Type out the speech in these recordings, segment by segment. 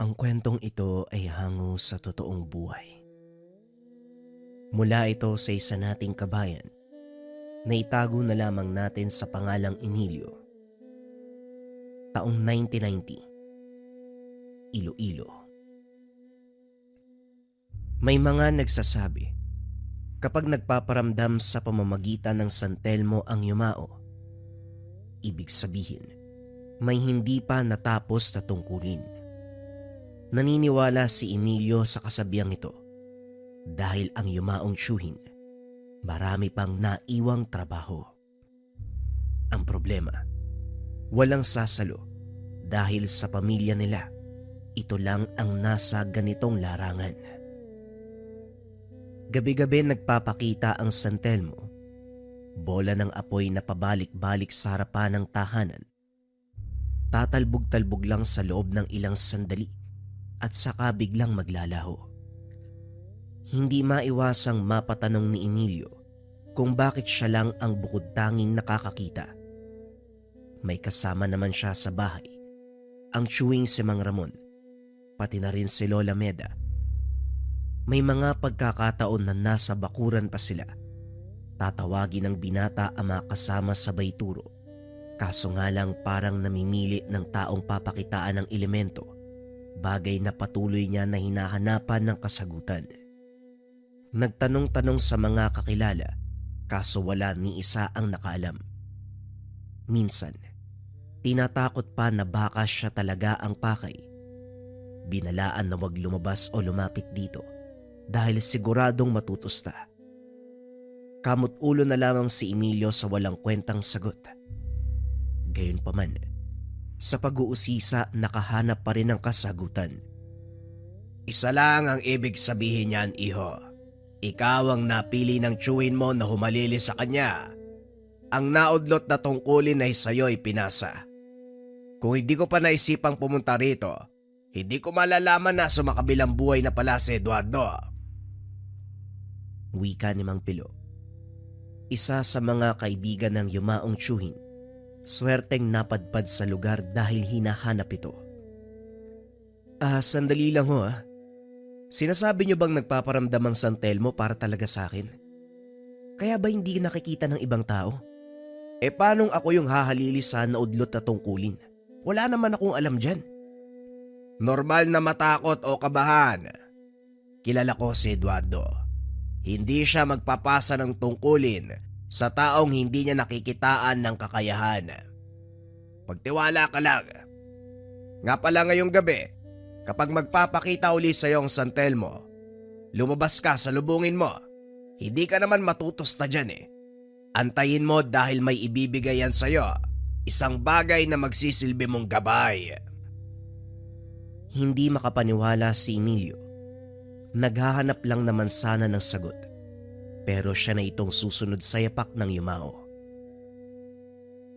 Ang kwentong ito ay hango sa totoong buhay. Mula ito sa isa nating kabayan na itago na lamang natin sa pangalang Emilio. Taong 1990, Iloilo. May mga nagsasabi, kapag nagpaparamdam sa pamamagitan ng San Telmo ang yumao, ibig sabihin, may hindi pa natapos na tungkulin. Naniniwala si Emilio sa kasabihang ito dahil ang yumaong tiyuhin, marami pang naiwang trabaho. Ang problema, walang sasalo dahil sa pamilya nila, ito lang ang nasa ganitong larangan. Gabi-gabi nagpapakita ang San Telmo, bola ng apoy na pabalik-balik sa harapan ng tahanan. Tatalbog-talbog lang sa loob ng ilang sandali at saka biglang maglalaho. Hindi maiwasang mapatanong ni Emilio kung bakit siya lang ang bukod tanging nakakakita. May kasama naman siya sa bahay, ang tiyuwing si Mang Ramon, pati na rin si Lola Meda. May mga pagkakataon na nasa bakuran pa sila. Tatawagin ng binata ang mga kasama sabay turo. Kaso nga lang parang namimili ng taong papakitaan ng elemento, bagay na patuloy niya na hinahanapan ng kasagutan. Nagtanong-tanong sa mga kakilala, kaso wala ni isa ang nakaalam. Minsan, tinatakot pa na baka siya talaga ang pakay. Binalaan na wag lumabas o lumapit dito dahil siguradong matutusta. Kamot ulo na lamang si Emilio sa walang kwentang sagot. Gayunpaman, sa pag-uusisa nakahanap pa rin ng kasagutan. Isa lang ang ibig sabihin niyan, iho. Ikaw ang napili ng tiyuhin mo na humalili sa kanya. Ang naudlot na tungkulin ay sa'yo'y pinasa. Kung hindi ko pa naisipang pumunta rito, hindi ko malalaman na sumakabilang buhay na pala si Eduardo. Wika ni Mang Pilo, isa sa mga kaibigan ng yumaong tiyuhin. Swerteng napadpad sa lugar dahil hinahanap ito. Sandali lang ho . Sinasabi niyo bang nagpaparamdam ang San Telmo para talaga sa akin? Kaya ba hindi nakikita ng ibang tao? Paanong ako yung hahalili sa naudlot na tungkulin? Wala naman akong alam dyan. Normal na matakot o kabahan. Kilala ko si Eduardo. Hindi siya magpapasa ng tungkulin sa taong hindi niya nakikitaan ng kakayahan. Pagtiwala ka lang. Nga pala ngayong gabi, kapag magpapakita uli sa iyong San Telmo, lumabas ka sa lubungin mo. Hindi ka naman matutusta dyan . Antayin mo dahil may ibibigay yan sa iyo. Isang bagay na magsisilbi mong gabay. Hindi makapaniwala si Emilio. Naghahanap lang naman sana ng sagot. Pero siya na itong susunod sa yapak ng yumao.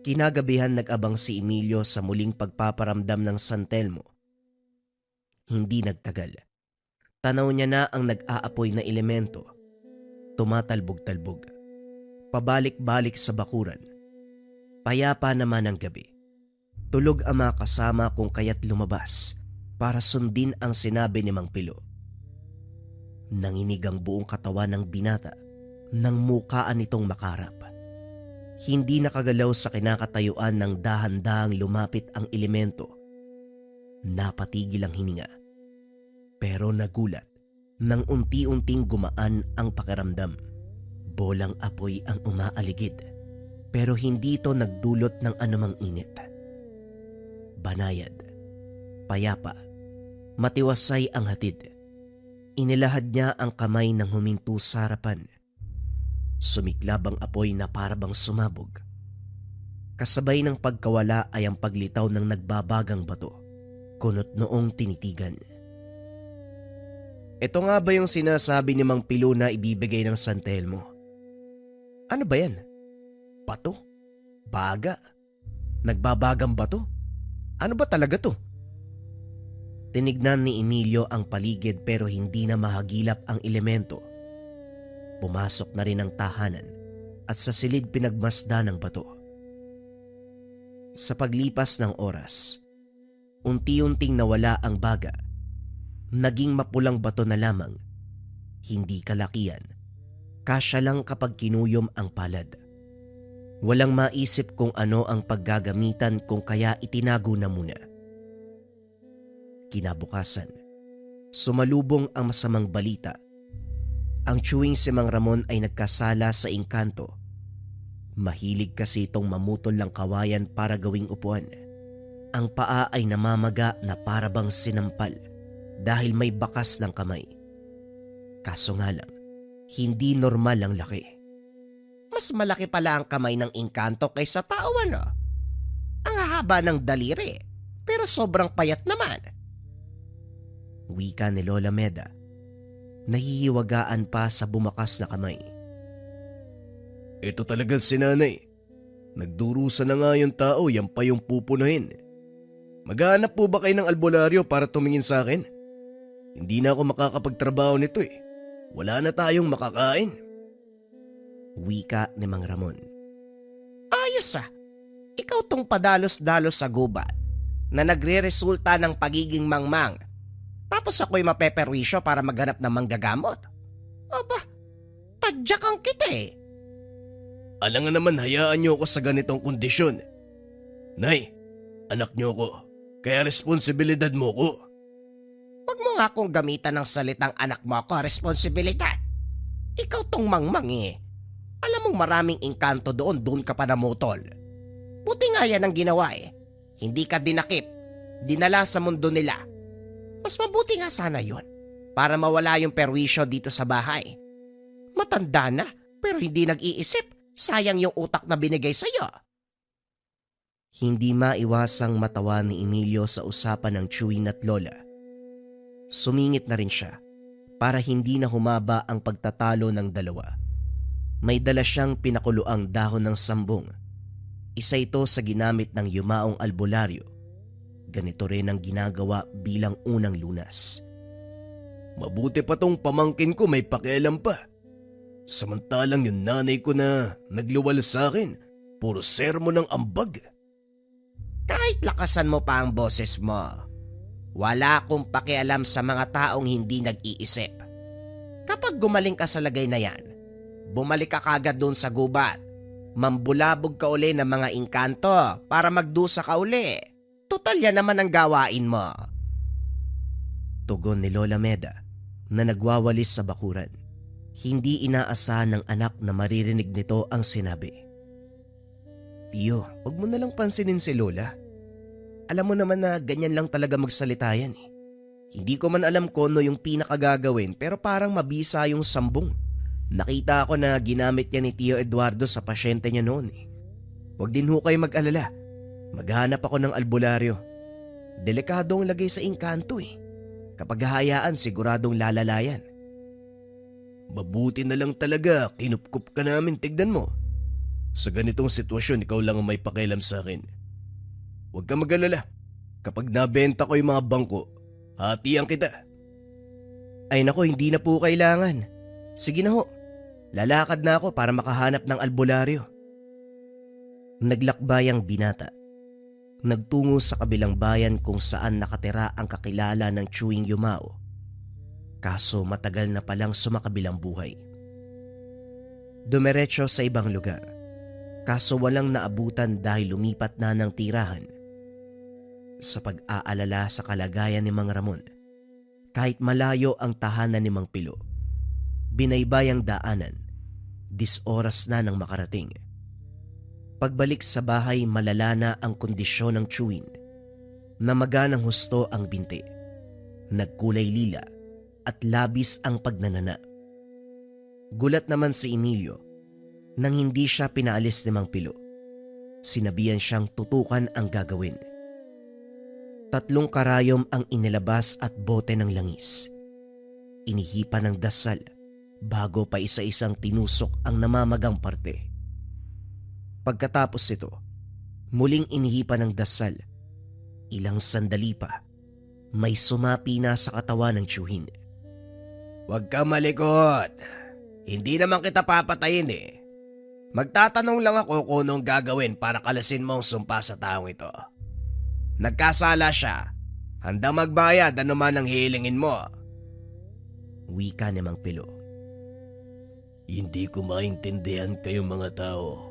Kinagabihan nag-abang si Emilio sa muling pagpaparamdam ng San Telmo. Hindi nagtagal. Tanaw niya na ang nag-aapoy na elemento. Tumatalbog-talbog. Pabalik-balik sa bakuran. Payapa naman ang gabi. Tulog ang mga kasama kung kaya't lumabas para sundin ang sinabi ni Mang Pilo. Nanginig ang buong katawan ng binata nang mukaan nitong makarap. Hindi nakagalaw sa kinakatayuan ng dahan-dahang lumapit ang elemento. Napatigil ang hininga. Pero nagulat nang unti-unting gumaan ang pakiramdam. Bolang apoy ang umaaligid, pero hindi ito nagdulot ng anumang init. Banayad, payapa, matiwasay ang hatid. Inilahad niya ang kamay nang huminto sa harapan. Sumiklab ang apoy na parabang sumabog. Kasabay ng pagkawala ay ang paglitaw ng nagbabagang bato, kunot noong tinitigan. Ito nga ba yung sinasabi ni Mang Pilo na ibibigay ng San Telmo? Ano ba yan? Bato? Baga? Nagbabagang bato? Ano ba talaga to? Tinignan ni Emilio ang paligid pero hindi na mahagilap ang elemento. Pumasok na rin ang tahanan at sa silid pinagmasda ng bato. Sa paglipas ng oras, unti-unting nawala ang baga naging mapulang bato na lamang. Hindi kalakian, kasya lang kapag kinuyom ang palad. Walang maisip kung ano ang paggagamitan kung kaya itinago na muna. Kinabukasan, sumalubong ang masamang balita. Ang tiyuwing si Mang Ramon ay nagkasala sa engkanto. Mahilig kasi itong mamutol ng kawayan para gawing upuan. Ang paa ay namamaga na para bang sinampal dahil may bakas ng kamay. Kaso nga lang, hindi normal ang laki. Mas malaki pala ang kamay ng engkanto kaysa tao, ano? Ang haba ng daliri, pero sobrang payat naman. Wika ni Lola Meda, nahihiwagaan pa sa bumakas na kamay. Ito talagang si nanay. Nagdurusa na nga yung tao, yan pa yung pupunuhin. Maghahanap po ba kayo ng albularyo para tumingin sa akin? Hindi na ako makakapagtrabaho nito eh. Wala na tayong makakain. Wika ni Mang Ramon. Ayos ah. Ikaw tong padalos-dalos sa gubat na nagre-resulta ng pagiging mangmang. Tapos ako'y mapeperwisyo para maghanap ng manggagamot. Aba, tadyak ang kita eh. Alangan naman, hayaan niyo ako sa ganitong kondisyon. Nay, anak niyo ko. Kaya responsibilidad mo ko. Huwag mo nga akong gamitan ng salitang anak mo ako, responsibilidad. Ikaw tong mangmang eh. Alam mong maraming engkanto doon ka pa namutol. Buti nga yan ang ginawa eh. Hindi ka dinakip, dinala sa mundo nila. Mas mabuti nga sana yun para mawala yung perwisyo dito sa bahay. Matanda na pero hindi nag-iisip. Sayang yung utak na binigay sa'yo. Hindi maiwasang matawa ni Emilio sa usapan ng tiyuwing at lola. Sumingit na rin siya para hindi na humaba ang pagtatalo ng dalawa. May dala siyang pinakuluang dahon ng sambong. Isa ito sa ginamit ng yumaong albularyo. Ganito rin ang ginagawa bilang unang lunas. Mabuti pa tong pamangkin ko may pakialam pa. Samantalang yung nanay ko na nagliwal sa akin, puro sermon ng ambag. Kahit lakasan mo pa ang boses mo, wala akong pakialam sa mga taong hindi nag-iisip. Kapag gumaling ka sa lagay na yan, bumalik ka kagad doon sa gubat. Mambulabog ka uli ng mga engkanto para magdusa ka uli. Total yan naman ang gawain mo. Tugon ni Lola Meda na nagwawalis sa bakuran. Hindi inaasahan ng anak na maririnig nito ang sinabi. Tiyo, huwag mo na lang pansinin si Lola. Alam mo naman na ganyan lang talaga magsalita yan eh. Hindi ko man alam kung ano yung pinakagagawin pero parang mabisa yung sambong. Nakita ko na ginamit niya ni Tio Eduardo sa pasyente niya noon eh. Huwag din ho kayo mag-alala. Maghanap ako ng albularyo. Delikado ang lagay sa engkanto eh. Kapag hahayaan siguradong lalalayan. Mabuti na lang talaga, kinupkup ka namin, tignan mo. Sa ganitong sitwasyon, ikaw lang ang may pakialam sa akin. Huwag ka mag-alala. Kapag nabenta ko yung mga bangko, hatian kita. Ay nako, hindi na po kailangan. Sige na ho, lalakad na ako para makahanap ng albularyo. Naglakbay ang binata. Nagtungo sa kabilang bayan kung saan nakatira ang kakilala ng tiyuwing yumao. Kaso matagal na palang sumakabilang buhay. Dumiretso sa ibang lugar. Kaso walang naabutan dahil lumipat na ng tirahan. Sa pag-aalala sa kalagayan ni Mang Ramon, kahit malayo ang tahanan ni Mang Pilo, binaybay ang daanan, 10 oras na nang makarating. Pagbalik sa bahay, malala na ang kondisyon ng tiyuwing. Namaga ng husto ang binti. Nagkulay lila at labis ang pagnanana. Gulat naman si Emilio nang hindi siya pinaalis ni Mang Pilo. Sinabihan siyang tutukan ang gagawin. 3 karayom ang inilabas at bote ng langis. Inihipan ng dasal bago pa isa-isang tinusok ang namamagang parte. Pagkatapos ito, muling inihipan ng dasal. Ilang sandali pa, may sumapi na sa katawan ng tiyuhin. Huwag ka malikot. Hindi naman kita papatayin eh. Magtatanong lang ako kung anong gagawin para kalasin mo ang sumpa sa taong ito. Nagkasala siya, Handa magbayad ano man ang hihilingin mo. Wika ni Mang Pilo. Hindi ko maintindihan kayo mga tao.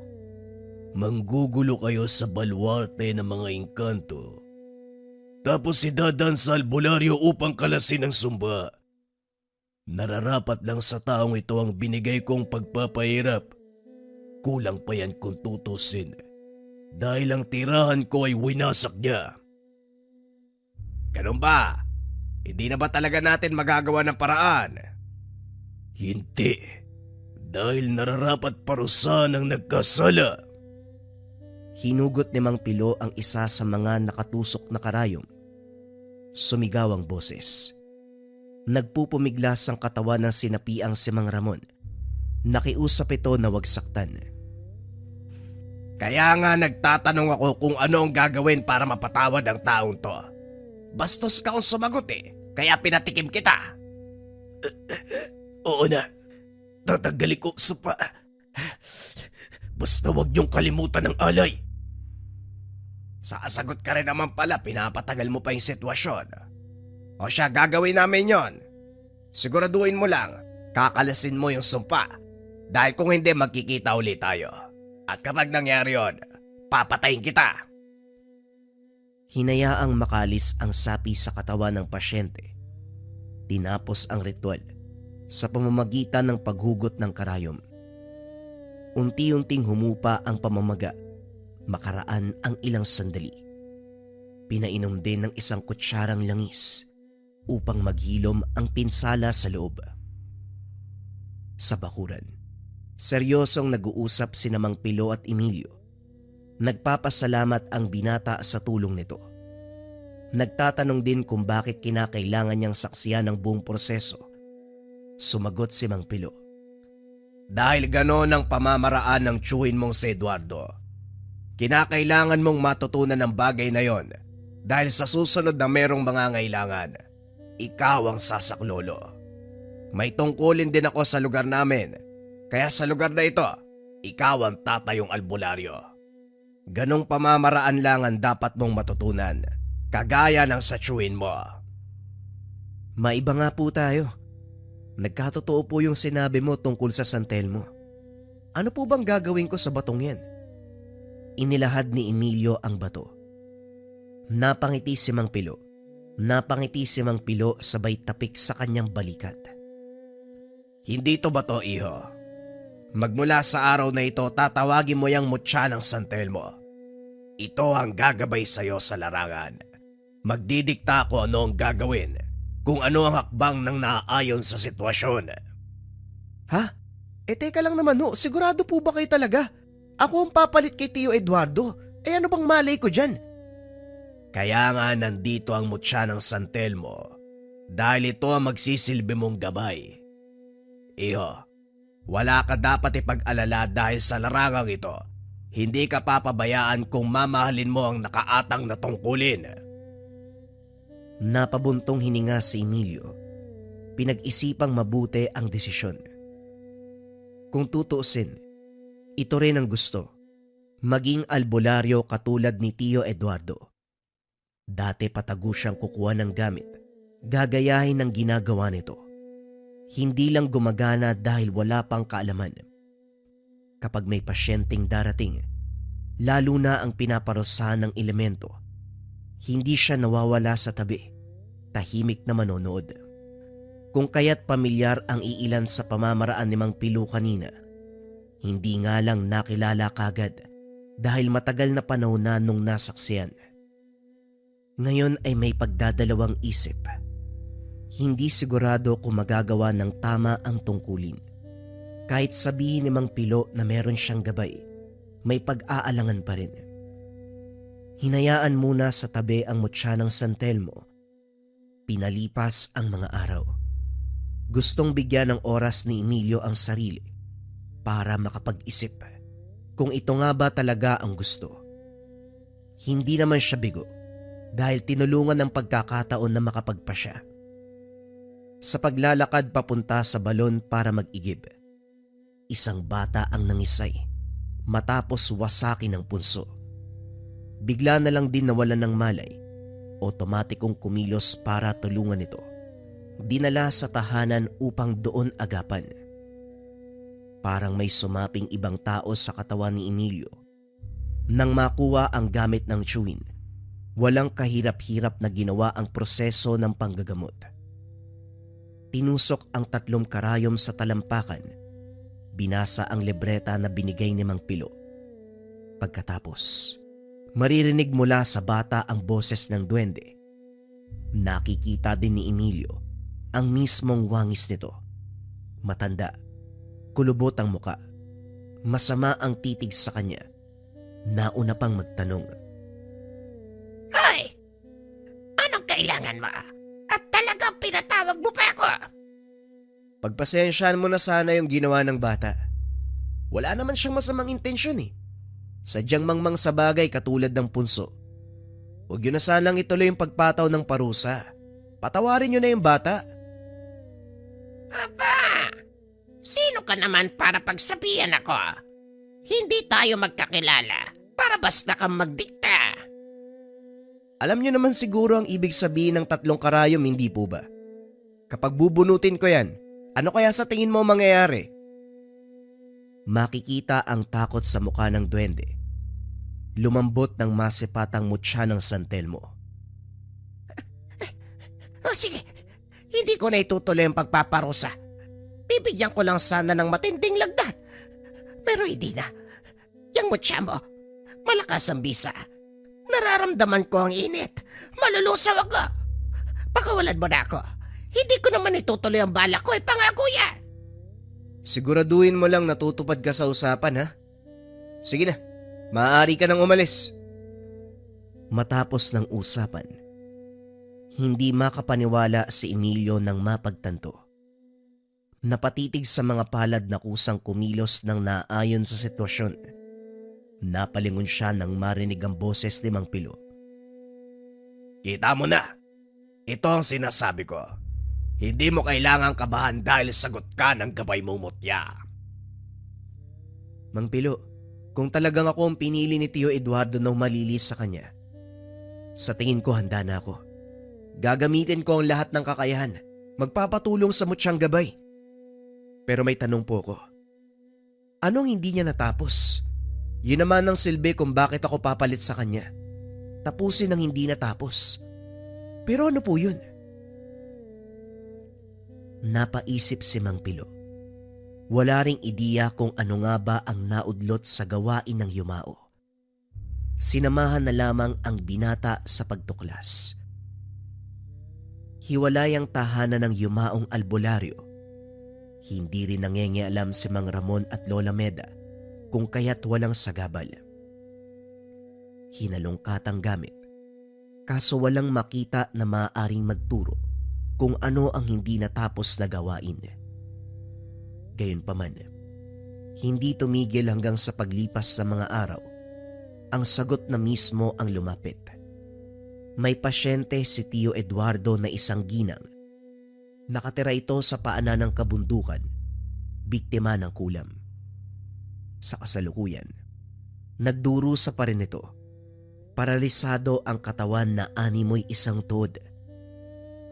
Manggugulo kayo sa baluarte ng mga engkanto. Tapos idadan sa albularyo upang kalasin ang sumba. Nararapat lang sa taong ito ang binigay kong pagpapahirap. Kulang pa yan kung tutusin. Dahil ang tirahan ko ay winasak niya. Ganun ba? Hindi na ba talaga natin magagawa ng paraan? Hindi. Dahil nararapat parusahan ang nagkasala. Hinugot ni Mang Pilo ang isa sa mga nakatusok na karayom. Sumigaw ang boses. Nagpupumiglas ang katawan ng sinapiang si Mang Ramon. Nakiusap ito na wag saktan. Kaya nga nagtatanong ako kung ano ang gagawin para mapatawad ang taong to. Bastos ka kung sumagot kaya pinatikim kita. Oo na. Tatanggalin ko supa. Basta wag niyong kalimutan ng alay. Sasagot ka rin naman pala, pinapatagal mo pa yung sitwasyon. O siya, gagawin namin yon. Siguraduhin mo lang, kakalasin mo yung sumpa. Dahil kung hindi, magkikita ulit tayo. At kapag nangyari yon, papatayin kita. Hinayaang makalis ang sapi sa katawan ng pasyente. Tinapos ang ritual sa pamamagitan ng paghugot ng karayom. Unti-unting humupa ang pamamaga, makaraan ang ilang sandali. Pinainom din ng isang kutsarang langis upang maghilom ang pinsala sa loob. Sa bakuran, seryosong nag-uusap sina Mang Pilo at Emilio. Nagpapasalamat ang binata sa tulong nito. Nagtatanong din kung bakit kinakailangan niyang saksiyan ang buong proseso. Sumagot si Mang Pilo. Dahil gano'n ang pamamaraan ng tiyuhin mong si Eduardo. Kinakailangan mong matutunan ang bagay na yon dahil sa susunod na merong mangangailangan, ikaw ang sasaklolo. May tungkulin din ako sa lugar namin, kaya sa lugar na ito, ikaw ang tatayong albularyo. Ganong pamamaraan lang ang dapat mong matutunan, kagaya ng sa tiyuhin mo. Maiba nga po tayo. Nagkatotoo po yung sinabi mo tungkol sa San Telmo. Ano po bang gagawin ko sa batong yan? Inilahad ni Emilio ang bato. Napangiti si Mang Pilo. Napangiti si Mang Pilo sabay tapik sa kanyang balikat. Hindi to bato, iho. Magmula sa araw na ito, tatawagin mo yang mutya ng San Telmo. Ito ang gagabay sa'yo sa larangan. Magdidikta ko ano ang gagawin, kung ano ang hakbang ng naaayon sa sitwasyon. Ha? Teka lang naman ho, sigurado po ba kayo talaga? Ako ang papalit kay Tio Eduardo. Ano bang malay ko dyan? Kaya nga nandito ang mutya ng San Telmo dahil ito ang magsisilbi mong gabay. Iho, wala ka dapat ipag-alala dahil sa larangang ito, hindi ka papabayaan kung mamahalin mo ang nakaatang na tungkulin. Napabuntong hininga si Emilio. Pinag-isipang mabuti ang desisyon. Kung tutuusin, ito rin ang gusto. Maging albularyo katulad ni Tio Eduardo. Dati patago siyang kukuha ng gamit. Gagayahin ang ginagawa nito. Hindi lang gumagana dahil wala pang kaalaman. Kapag may pasyenteng darating, lalo na ang pinaparusahan ng elemento, hindi siya nawawala sa tabi, tahimik na manonood. Kung kaya't pamilyar ang iilan sa pamamaraan ni Mang Pilo kanina, hindi nga lang nakilala kagad dahil matagal na panahon na nung nasaksiyan. Ngayon ay may pagdadalawang isip. Hindi sigurado kung magagawa ng tama ang tungkulin. Kahit sabihin ni Mang Pilo na meron siyang gabay, may pag-aalangan pa rin. Hinayaan muna sa tabi ang mutya ng San Telmo. Pinalipas ang mga araw. Gustong bigyan ng oras ni Emilio ang sarili para makapag-isip kung ito nga ba talaga ang gusto. Hindi naman siya bigo dahil tinulungan ng pagkakataon na makapagpasya. Sa paglalakad papunta sa balon para mag-igib, isang bata ang nangisay matapos wasakin ng punso. Bigla na lang din nawalan ng malay otomatikong kumilos para tulungan ito. Dinala sa tahanan upang doon agapan. Parang may sumaping ibang tao sa katawan ni Emilio. Nang makuha ang gamit ng chewin, walang kahirap-hirap na ginawa ang proseso ng panggagamot. Tinusok ang 3 karayom sa talampakan. Binasa ang libreta na binigay ni Mang Pilo. Pagkatapos, maririnig mula sa bata ang boses ng duwende. Nakikita din ni Emilio ang mismong wangis nito. Matanda, kulubot ang muka, masama ang titig sa kanya. Nauna pang magtanong. Hoy! Anong kailangan mo? At talagang pinatawag mo pa ako? Pagpasensyaan mo na sana yung ginawa ng bata. Wala naman siyang masamang intensyon eh. Sadyang mangmang sa bagay katulad ng punso. Huwag yun na sanang ituloy yung pagpataw ng parusa. Patawarin nyo na yung bata. Aba! Sino ka naman para pagsabihan ako? Hindi tayo magkakilala para basta kang magdikta. Alam nyo naman siguro ang ibig sabihin ng 3 karayom, hindi po ba? Kapag bubunutin ko yan, ano kaya sa tingin mo mangyayari? Makikita ang takot sa mukha ng duwende. Lumambot ng masipatang mutya ng San Telmo. O sige, hindi ko na itutuloy ang pagpaparusa. Bibigyan ko lang sana ng matinding lagdat. Pero hindi na. Yang mutya mo, malakas ang bisa. Nararamdaman ko ang init. Malulusaw ako. Pakawalan mo na ako. Hindi ko naman itutuloy ang bala ko, pangako yan. Siguraduhin mo lang natutupad ka sa usapan, ha? Sige na, maaari ka nang umalis. Matapos ng usapan, hindi makapaniwala si Emilio nang mapagtanto. Napatitig sa mga palad na kusang kumilos ng naayon sa sitwasyon. Napalingon siya nang marinig ang boses ni Mang Pilo. Kita mo na. Ito ang sinasabi ko. Hindi mo kailangang kabahan dahil sagot ka ng gabay mo, mutya. Mang Pilo, kung talagang ako ang pinili ni Tio Eduardo nang malilis sa kanya, sa tingin ko handa na ako. Gagamitin ko ang lahat ng kakayahan. Magpapatulong sa mutyang gabay. Pero may tanong po ko. Anong hindi niya natapos? Yun naman ang silbi kung bakit ako papalit sa kanya. Tapusin ang hindi natapos. Pero ano po yun? Napaisip si Mang Pilo. Wala ring ideya kung ano nga ba ang naudlot sa gawain ng yumao. Sinamahan na lamang ang binata sa pagtuklas. Hiwalay ang tahanan ng yumaong albularyo. Hindi rin nangengialam si Mang Ramon at Lola Meda kung kaya't walang sagabal. Hinalungkat ang gamit, kaso walang makita na maaaring magturo kung ano ang hindi natapos na gawain. Gayunpaman, hindi tumigil hanggang sa paglipas ng mga araw. Ang sagot na mismo ang lumapit. May pasyente si Tio Eduardo na isang ginang. Nakatira ito sa paanan ng kabundukan, biktima ng kulam. Sa kasalukuyan, nagdurusa pa rin ito. Paralisado ang katawan na animoy isang tod.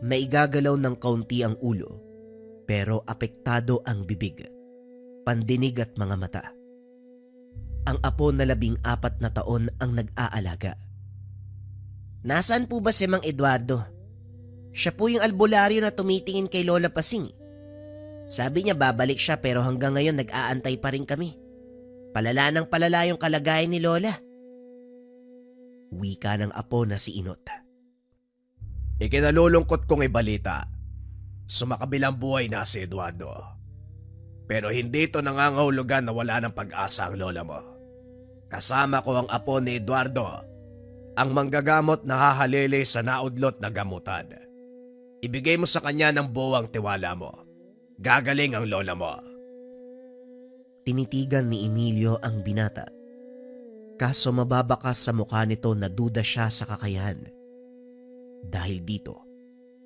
Naigagalaw ng kaunti ang ulo, pero apektado ang bibig, pandinig at mga mata. Ang apo na 14 na taon ang nag-aalaga. Nasaan po ba si Mang Eduardo? Siya po yung albularyo na tumitingin kay Lola Pasing. Sabi niya babalik siya pero hanggang ngayon nag-aantay pa rin kami. Palala ng palala yung kalagayan ni Lola. Wika ng apo na si Inot. Ikinalulungkot kong ibalita. Sumakabilang buhay na si Eduardo. Pero hindi ito nangangahulugan na wala ng pag-asa ang lola mo. Kasama ko ang apo ni Eduardo, ang manggagamot na hahalili sa naudlot na gamutan. Ibigay mo sa kanya ng buwang tiwala mo. Gagaling ang lola mo. Tinitigan ni Emilio ang binata. Kaso mababakas sa mukha nito na duda siya sa kakayahan. Dahil dito,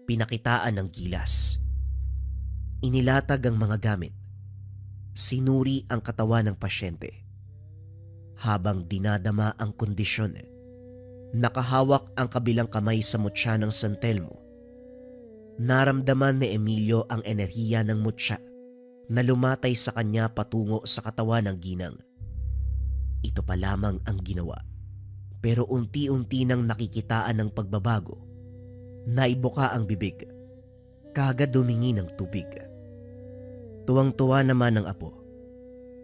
pinakitaan ng gilas. Inilatag ang mga gamit. Sinuri ang katawan ng pasyente. Habang dinadama ang kondisyon, Nakahawak ang kabilang kamay sa mutya ng San Telmo. Naramdaman ni Emilio ang enerhiya ng mutya na lumatay sa kanya patungo sa katawan ng ginang. Ito pa lamang ang ginawa, pero unti-unti nang nakikitaan ng pagbabago. Naibuka ang bibig, kagad dumingi ng tubig. Tuwang-tuwa naman ang apo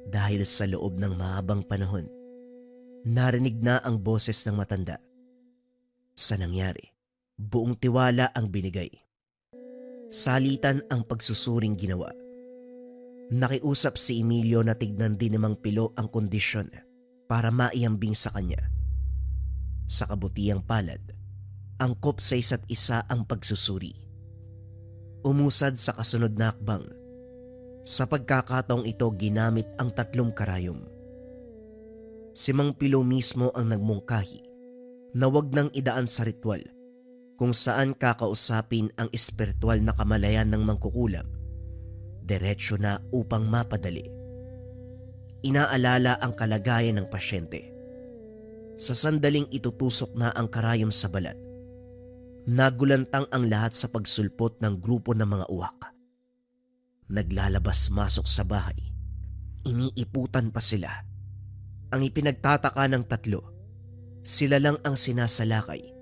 dahil sa loob ng mahabang panahon, narinig na ang boses ng matanda. Sa nangyari, buong tiwala ang binigay. Salitan ang pagsusuring ginawa. Nakiusap si Emilio na tignan din ni Mang Pilo ang kondisyon para maiambing sa kanya. Sa kabutihang palad, angkop sa isa't isa ang pagsusuri. Umusad sa kasunod na akbang. Sa pagkakataong ito ginamit ang 3 karayom. Si Mang Pilo mismo ang nagmungkahi na wag nang idaan sa ritual kung saan kakausapin ang espiritual na kamalayan ng mangkukulam. Diretso na upang mapadali. Inaalala ang kalagayan ng pasyente. Sa sandaling itutusok na ang karayom sa balat, nagulantang ang lahat sa pagsulpot ng grupo ng mga uwak. Naglalabas-masok sa bahay. Iniiputan pa sila. Ang ipinagtataka ng 3, sila lang ang sinasalakay,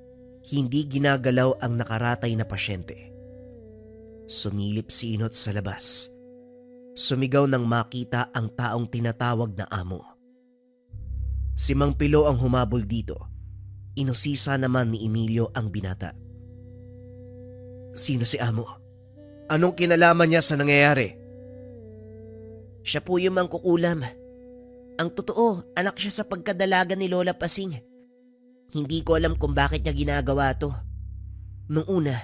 hindi ginagalaw ang nakaratay na pasyente. Sumilip si Inot sa labas. Sumigaw nang makita ang taong tinatawag na amo. Si Mang Pilo ang humabol dito. Inusisa naman ni Emilio ang binata. Sino si amo? Anong kinalaman niya sa nangyayari? Siya po yung mangkukulam. Ang totoo, anak siya sa pagkadalaga ni Lola Pasing. Hindi ko alam kung bakit niya ginagawa to. Nung una,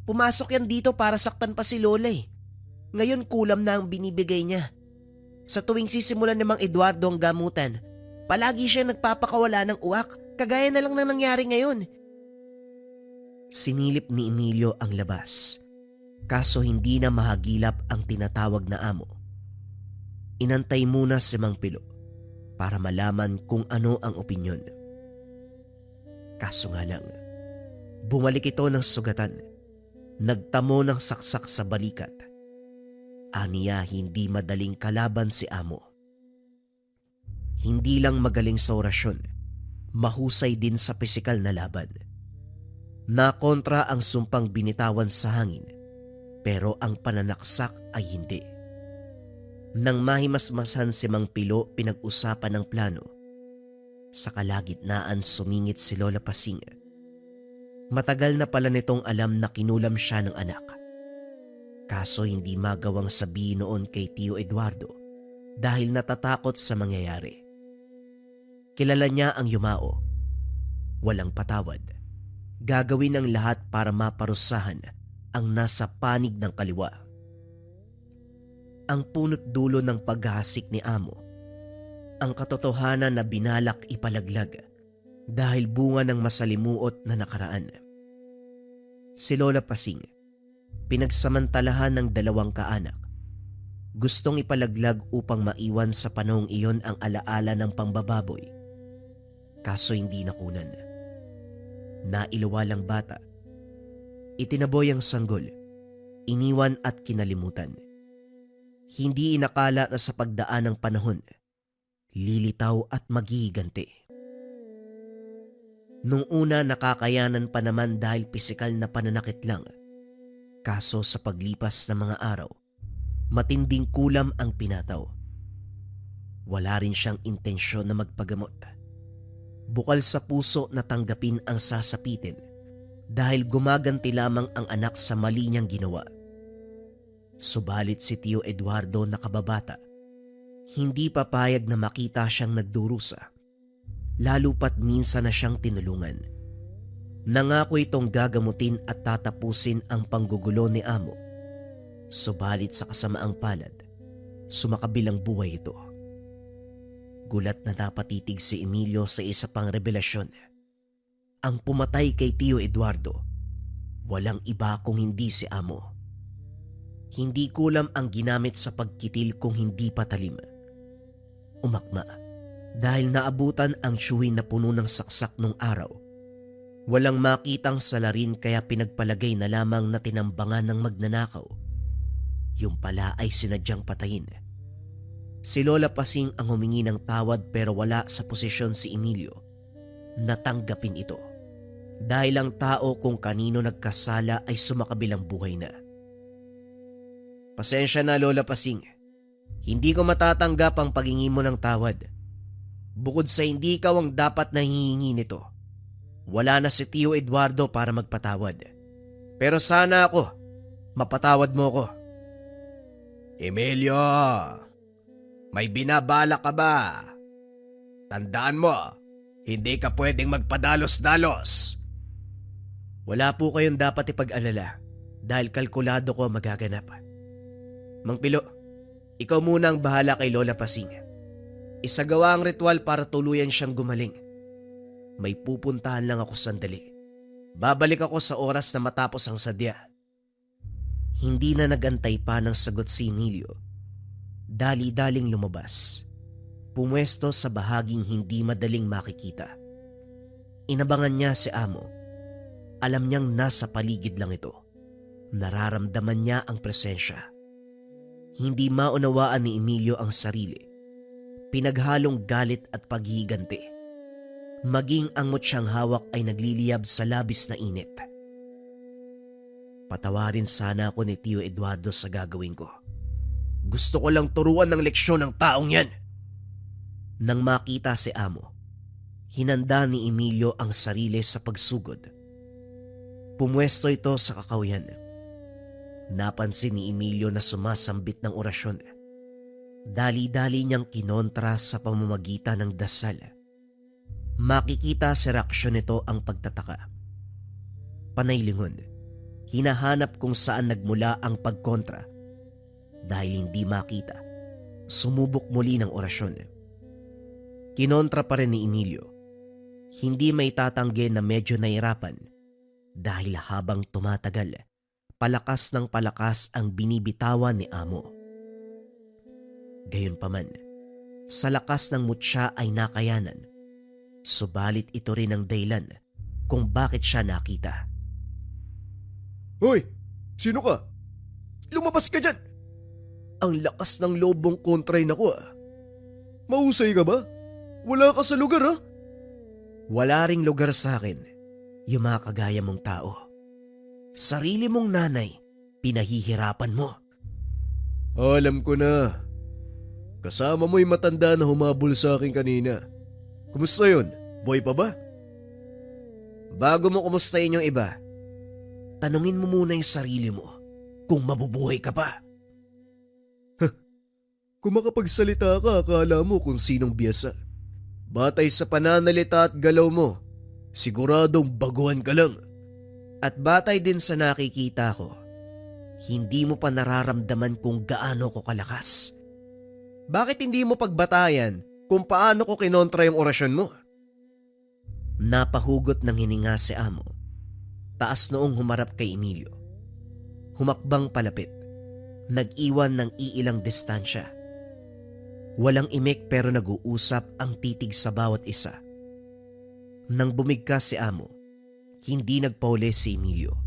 pumasok yan dito para saktan pa si Lola eh. Ngayon kulam na ang binibigay niya. Sa tuwing sisimulan ni Mang Eduardo ang gamutan, palagi siya nagpapakawala ng uwak, kagaya na lang na nangyari ngayon. Sinilip ni Emilio ang labas, kaso hindi na mahagilap ang tinatawag na amo. Inantay muna si Mang Pilo para malaman kung ano ang opinyon. Kaso nga lang, bumalik ito ng sugatan, nagtamo ng saksak sa balikat. Aniya hindi madaling kalaban si amo. Hindi lang magaling sa orasyon, mahusay din sa pisikal na laban. Nakontra ang sumpang binitawan sa hangin, pero ang pananaksak ay hindi. Nang mahimasmasan si Mang Pilo, pinag-usapan ng plano. Sa kalagitnaan sumingit si Lola Pasing. Matagal na pala nitong alam na kinulam siya ng anak. Kaso hindi magawang sabihin noon kay Tio Eduardo dahil natatakot sa mangyayari. Kilala niya ang yumao. Walang patawad. Gagawin ang lahat para maparusahan ang nasa panig ng kaliwa. Ang punot dulo ng paghahasik ni amo, ang katotohanan na binalak ipalaglag dahil bunga ng masalimuot na nakaraan. Si Lola Pasing, pinagsamantalahan ng 2 kaanak. Gustong ipalaglag upang maiwan sa panahong iyon ang alaala ng pambababoy. Kaso hindi nakunan. Nailuwalang bata. Itinaboy ang sanggol, iniwan at kinalimutan. Hindi inakala na sa pagdaan ng panahon, lilitaw at maghihiganti. Nung una nakakayanan pa naman dahil pisikal na pananakit lang. Kaso sa paglipas ng mga araw, matinding kulam ang pinataw. Wala rin siyang intensyon na magpagamot. Bukal sa puso na tanggapin ang sasapitin dahil gumaganti lamang ang anak sa mali niyang ginawa. Subalit si Tio Eduardo na kababata, hindi papayag na makita siyang nagdurusa, lalo pat minsan na siyang tinulungan. Nangako itong gagamutin at tatapusin ang panggugulo ni amo. Subalit sa kasamaang palad, sumakabilang buhay ito. Gulat na napatitig si Emilio sa isa pang revelasyon. Ang pumatay kay Tio Eduardo, walang iba kung hindi si amo. Hindi kulam ang ginamit sa pagkitil kung hindi patalim. Umakma dahil naabutan ang tiyuhin na puno ng saksak nung araw Walang makitang salarin kaya pinagpalagay na lamang na tinambangan ng magnanakaw. Yung pala ay sinadyang patayin. Si Lola Pasing ang humingi ng tawad pero wala sa posisyon si Emilio na tanggapin ito. Dahil ang tao kung kanino nagkasala ay sumakabilang buhay na. Pasensya na Lola Pasing. Hindi ko matatanggap ang paghingi mo ng tawad. Bukod sa hindi ikaw ang dapat na hihingi nito, wala na si Tio Eduardo para magpatawad. Pero sana ako, mapatawad mo ko. Emilio, may binabala ka ba? Tandaan mo, hindi ka pwedeng magpadalos-dalos. Wala po kayong dapat ipag-alala dahil kalkulado ko ang magaganap. Mang Pilo, ikaw muna ang bahala kay Lola Pasing. Isagawa ang ritual para tuluyan siyang gumaling. May pupuntahan lang ako sandali. Babalik ako sa oras na matapos ang sadya. Hindi na nagantay pa ng sagot si Emilio. Dali-daling lumabas. Pumwesto sa bahaging hindi madaling makikita. Inabangan niya si Amo. Alam niyang nasa paligid lang ito. Nararamdaman niya ang presensya. Hindi maunawaan ni Emilio ang sarili. Pinaghalong galit at paghihiganti. Maging ang mutsyang hawak ay nagliliyab sa labis na init. Patawarin sana ako ni Tio Eduardo sa gagawin ko. Gusto ko lang turuan ng leksyon ng taong yan. Nang makita si Amo, hinanda ni Emilio ang sarili sa pagsugod. Pumwesto ito sa kakawyan. Napansin ni Emilio na sumasambit ng orasyon. Dali-dali niyang kinontra sa pamamagitan ng dasal. Makikita sa reaksyon nito ang pagtataka. Panaylingon, hinahanap kung saan nagmula ang pagkontra. Dahil hindi makita, sumubok muli ng orasyon. Kinontra pa rin ni Emilio. Hindi may tatanggi na medyo nahirapan dahil habang tumatagal, palakas ng palakas ang binibitawan ni Amo. Gayunpaman, sa lakas ng mutya ay nakayanan. Subalit ito rin ang dahilan kung bakit siya nakita. Hoy! Sino ka? Lumabas ka dyan! Ang lakas ng lobong kontrain ako ah. Mahusay ka ba? Wala ka sa lugar ah. Wala ring lugar sa akin, yung mga kagaya mong tao. Sarili mong nanay, pinahihirapan mo. Alam ko na. Kasama mo yung matanda na humabol sa akin kanina. Kumusta yun? Boy pa ba? Bago mo kumustahin yung iba, tanungin mo muna yung sarili mo kung mabubuhay ka pa. Kung makapagsalita ka, akala mo kung sinong biyasa. Batay sa pananalita at galaw mo, siguradong baguhan ka lang. At batay din sa nakikita ko, hindi mo pa nararamdaman kung gaano ko kalakas. Bakit hindi mo pagbatayan kung paano ko kinontra yung orasyon mo? Napahugot ng hininga si Amo. Taas noong humarap kay Emilio. Humakbang palapit. Nag-iwan ng iilang distansya. Walang imik pero nag-uusap ang titig sa bawat isa. Nang bumigkas si Amo, hindi nagpauli si Emilio.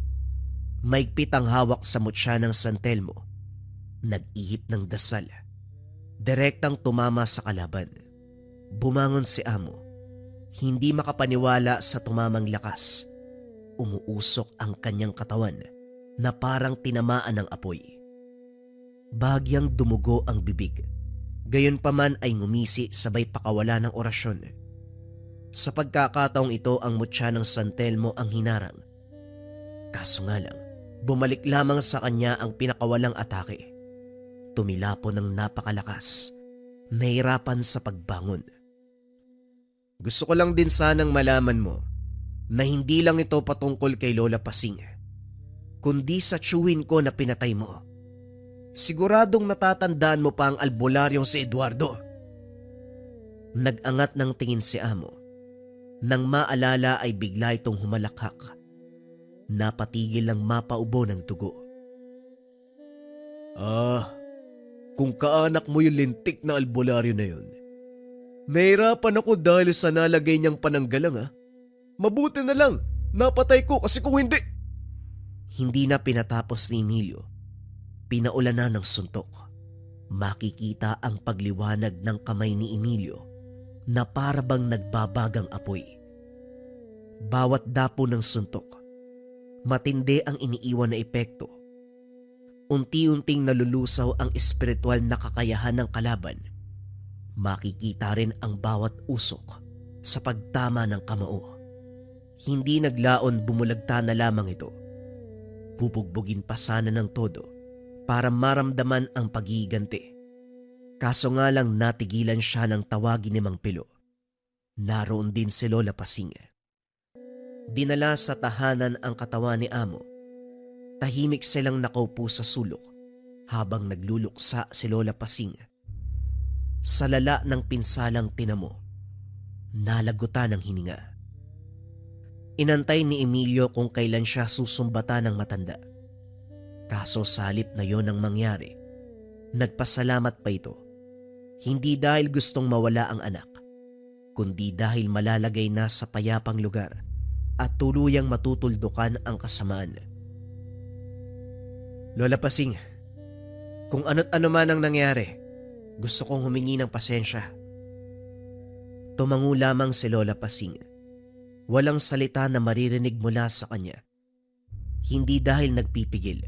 Maigpit ang hawak sa mutya ng San Telmo. Nag-ihip ng dasal. Direktang tumama sa kalaban. Bumangon si Amo. Hindi makapaniwala sa tumamang lakas. Umuusok ang kanyang katawan na parang tinamaan ng apoy. Bahagyang dumugo ang bibig. Gayunpaman ay ngumisi sabay pakawala ng orasyon. Sa pagkakataong ito ang mutya ng San Telmo ang hinarang. Kaso nga lang, bumalik lamang sa kanya ang pinakawalang atake. Tumilapo ng napakalakas. Nahirapan sa pagbangon. Gusto ko lang din sanang malaman mo na hindi lang ito patungkol kay Lola Pasing, kundi sa tiyuhin ko na pinatay mo. Siguradong natatandaan mo pa ang albularyong si Eduardo. Nag-angat ng tingin si Amo. Nang maalala ay bigla itong humalakhak. Napatigil lang mapaubo ng dugo. Kung kaanak mo yung lintik na albularyo na yun. Nahirapan ako dahil sa nalagay niyang pananggalang ah. Mabuti na lang, Napatay ko kasi kung hindi. Hindi na pinatapos ni Emilio. Pinaulanan ng suntok. Makikita ang pagliwanag ng kamay ni Emilio na para bang nagbabagang apoy. Bawat dapo ng suntok, matindi ang iniiwan na epekto. Unti-unting nalulusaw ang espiritual na kakayahan ng kalaban. Makikita rin ang bawat usok sa pagtama ng kamao. Hindi naglaon bumulagta na lamang ito. Bubugbugin pa sana ng todo para maramdaman ang paghihiganti. Kaso nga lang natigilan siya ng tawagin ni Mang Pilo. Naroon din si Lola Pasing. Dinala sa tahanan ang katawan ni Amo. Tahimik silang nakaupo sa sulok habang nagluluksa si Lola Pasing. Sa lala ng pinsalang tinamo, nalagutan ng hininga. Inantay ni Emilio kung kailan siya susumbatan ng matanda. Kaso sa halip na yon ang mangyari, nagpasalamat pa ito. Hindi dahil gustong mawala ang anak, kundi dahil malalagay na sa payapang lugar at tuluyang matutuldukan ang kasamaan. Lola Pasing, kung ano't ano man ang nangyari, gusto kong humingi ng pasensya. Tumango lamang si Lola Pasing. Walang salita na maririnig mula sa kanya. Hindi dahil nagpipigil,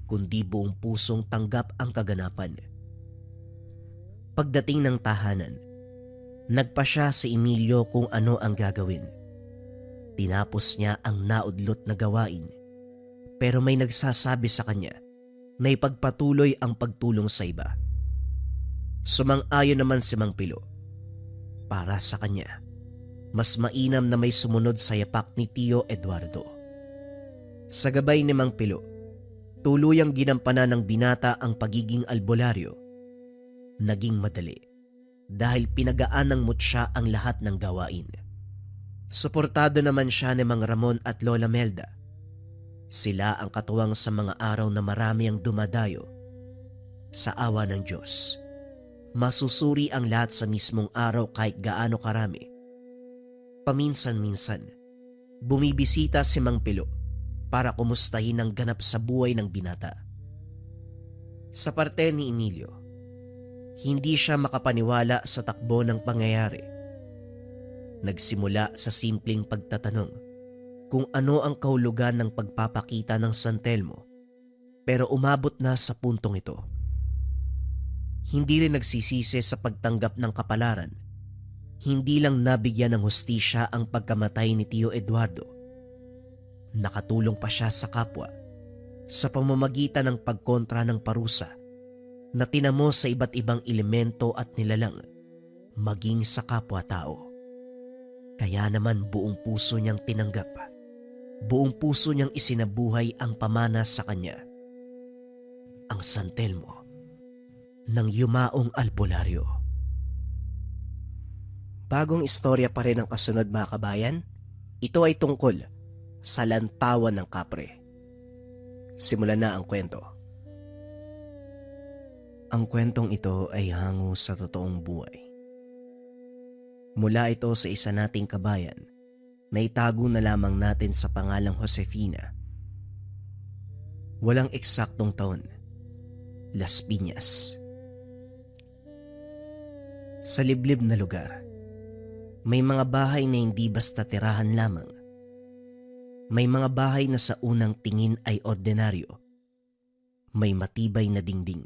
kundi buong pusong tanggap ang kaganapan. Pagdating ng tahanan, nagpasya si Emilio kung ano ang gagawin. Tinapos niya ang naudlot na gawain, pero may nagsasabi sa kanya na ipagpatuloy ang pagtulong sa iba. Sumang-ayon naman si Mang Pilo. Para sa kanya, mas mainam na may sumunod sa yapak ni Tio Eduardo. Sa gabay ni Mang Pilo, tuluyang ginampanan ng binata ang pagiging albularyo. Naging madali dahil pinagaan ng mutya ang lahat ng gawain. Suportado naman siya ni Mang Ramon at Lola Melda. Sila ang katuwang sa mga araw na marami ang dumadayo. Sa awa ng Diyos, masusuri ang lahat sa mismong araw kahit gaano karami. Paminsan-minsan, bumibisita si Mang Pilo para kumustahin ang ganap sa buhay ng binata. Sa parte ni Emilio, hindi siya makapaniwala sa takbo ng pangyayari. Nagsimula sa simpleng pagtatanong kung ano ang kahulugan ng pagpapakita ng San Telmo, pero umabot na sa puntong ito. Hindi rin nagsisisi sa pagtanggap ng kapalaran. Hindi lang nabigyan ng hustisya ang pagkamatay ni Tio Eduardo. Nakatulong pa siya sa kapwa sa pamamagitan ng pagkontra ng parusa na tinamo sa iba't ibang elemento at nilalang, maging sa kapwa-tao. Kaya naman buong puso niyang tinanggap, buong puso niyang isinabuhay ang pamana sa kanya. Ang San Telmo ng yumaong albularyo. Bagong istorya pa rin ang kasunod mga kabayan. Ito ay tungkol sa lantawan ng kapre. Simulan na ang kwento. Ang kwentong ito ay hango sa totoong buhay. Mula ito sa isa nating kabayan na itago na lamang natin sa pangalang Josefina. Walang eksaktong taon. Las Piñas. Sa liblib na lugar, may mga bahay na hindi basta tirahan lamang. May mga bahay na sa unang tingin ay ordinaryo. May matibay na dingding,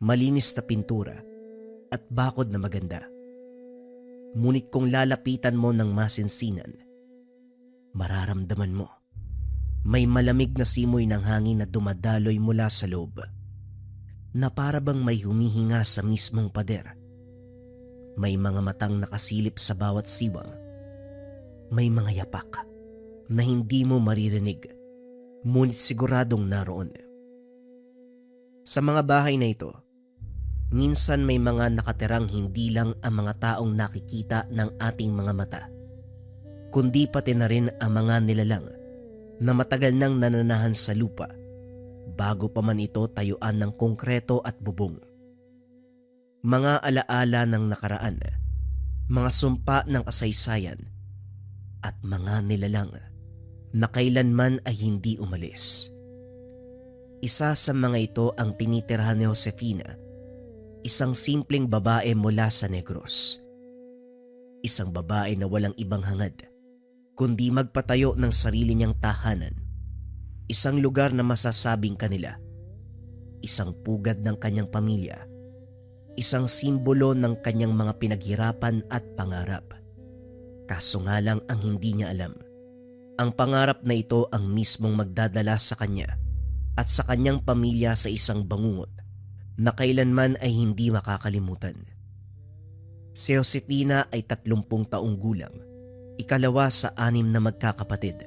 malinis na pintura at bakod na maganda. Ngunit kung lalapitan mo ng masinsinan, mararamdaman mo may malamig na simoy ng hangin na dumadaloy mula sa loob, na para bang may humihinga sa mismong pader. May mga matang nakasilip sa bawat siwang. May mga yapak na hindi mo maririnig, ngunit siguradong naroon. Sa mga bahay na ito, minsan may mga nakatirang hindi lang ang mga taong nakikita ng ating mga mata, kundi pati na rin ang mga nilalang na matagal nang nananahan sa lupa bago pa man ito tayuan ng konkreto at bubong. Mga alaala ng nakaraan, mga sumpa ng kasaysayan, at mga nilalang na kailanman ay hindi umalis. Isa sa mga ito ang tinitirhan ni Josefina, isang simpleng babae mula sa Negros. Isang babae na walang ibang hangad kundi magpatayo ng sarili niyang tahanan, isang lugar na masasabing kanila, isang pugad ng kanyang pamilya, isang simbolo ng kanyang mga pinaghirapan at pangarap. Kaso nga lang ang hindi niya alam, ang pangarap na ito ang mismong magdadala sa kanya at sa kanyang pamilya sa isang bangungot na kailanman ay hindi makakalimutan. Si Josefina ay 30 taong gulang, ikalawa sa 6 na magkakapatid.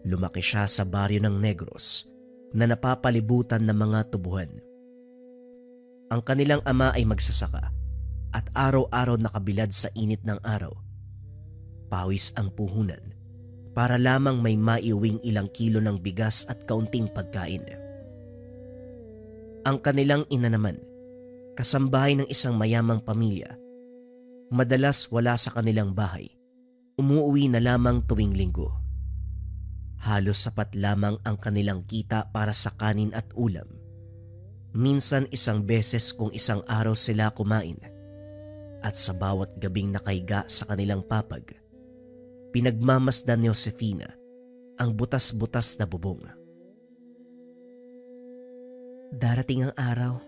Lumaki siya sa baryo ng Negros na napapalibutan ng mga tubuhan. Ang kanilang ama ay magsasaka at araw-araw nakabilad sa init ng araw. Pawis ang puhunan para lamang may maiuwing ilang kilo ng bigas at kaunting pagkain. Ang kanilang ina naman, kasambahay ng isang mayamang pamilya, madalas wala sa kanilang bahay. Umuuwi na lamang tuwing linggo. Halos sapat lamang ang kanilang kita para sa kanin at ulam. Minsan 1 beses kung isang araw sila kumain. At sa bawat gabing nakaiga sa kanilang papag, pinagmamasdan ni Josefina ang butas-butas na bubong. Darating ang araw,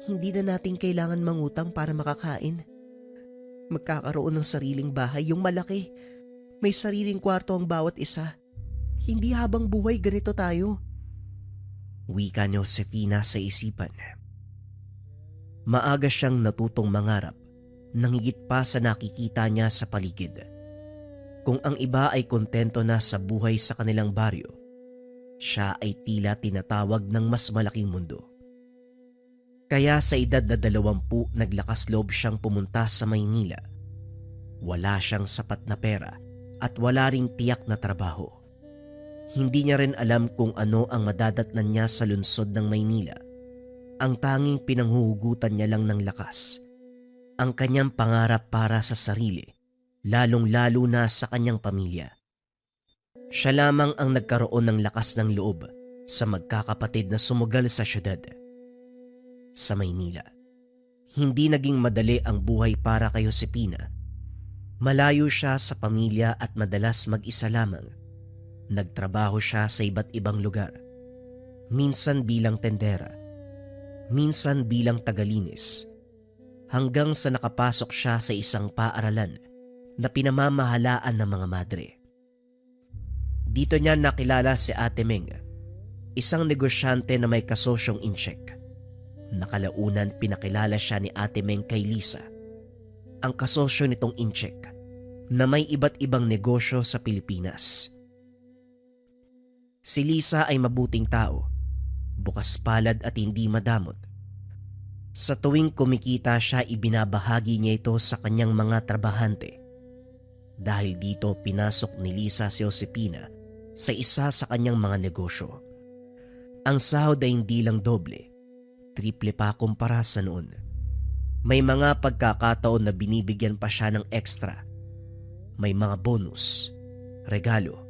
hindi na natin kailangan mangutang para makakain. Magkakaroon ng sariling bahay, yung malaki. May sariling kwarto ang bawat isa. Hindi habang buhay ganito tayo. Wika ni Josefina sa isipan. Maaga siyang natutong mangarap nang higit pa sa nakikita niya sa paligid. Kung ang iba ay kontento na sa buhay sa kanilang baryo, siya ay tila tinatawag ng mas malaking mundo. Kaya sa edad na 20 naglakas loob siyang pumunta sa Maynila. Wala siyang sapat na pera at wala ring tiyak na trabaho. Hindi niya rin alam kung ano ang madadatnan niya sa lungsod ng Maynila. Ang tanging pinanghuhugutan niya lang ng lakas, ang kanyang pangarap para sa sarili, lalong-lalo na sa kanyang pamilya. Siya lamang ang nagkaroon ng lakas ng loob sa magkakapatid na sumugal sa syudad. Sa Maynila, hindi naging madali ang buhay para kay Josefina. Malayo siya sa pamilya at madalas mag-isa lamang. Nagtrabaho siya sa iba't ibang lugar. Minsan bilang tendera, minsan bilang tagalinis, hanggang sa nakapasok siya sa isang paaralan na pinamamahalaan ng mga madre. Dito niya nakilala si Ate Meng, isang negosyante na may kasosyong incheck. Nakalaunan pinakilala siya ni Ate Meng kay Lisa, ang kasosyo nitong incheck na may iba't ibang negosyo sa Pilipinas. Si Lisa ay mabuting tao, bukas palad at hindi madamot. Sa tuwing kumikita siya, ibinabahagi niya ito sa kanyang mga trabahante. Dahil dito pinasok ni Lisa si Josefina sa isa sa kanyang mga negosyo. Ang sahod ay hindi lang doble, triple pa kumpara sa noon. May mga pagkakataon na binibigyan pa siya ng extra. May mga bonus, regalo,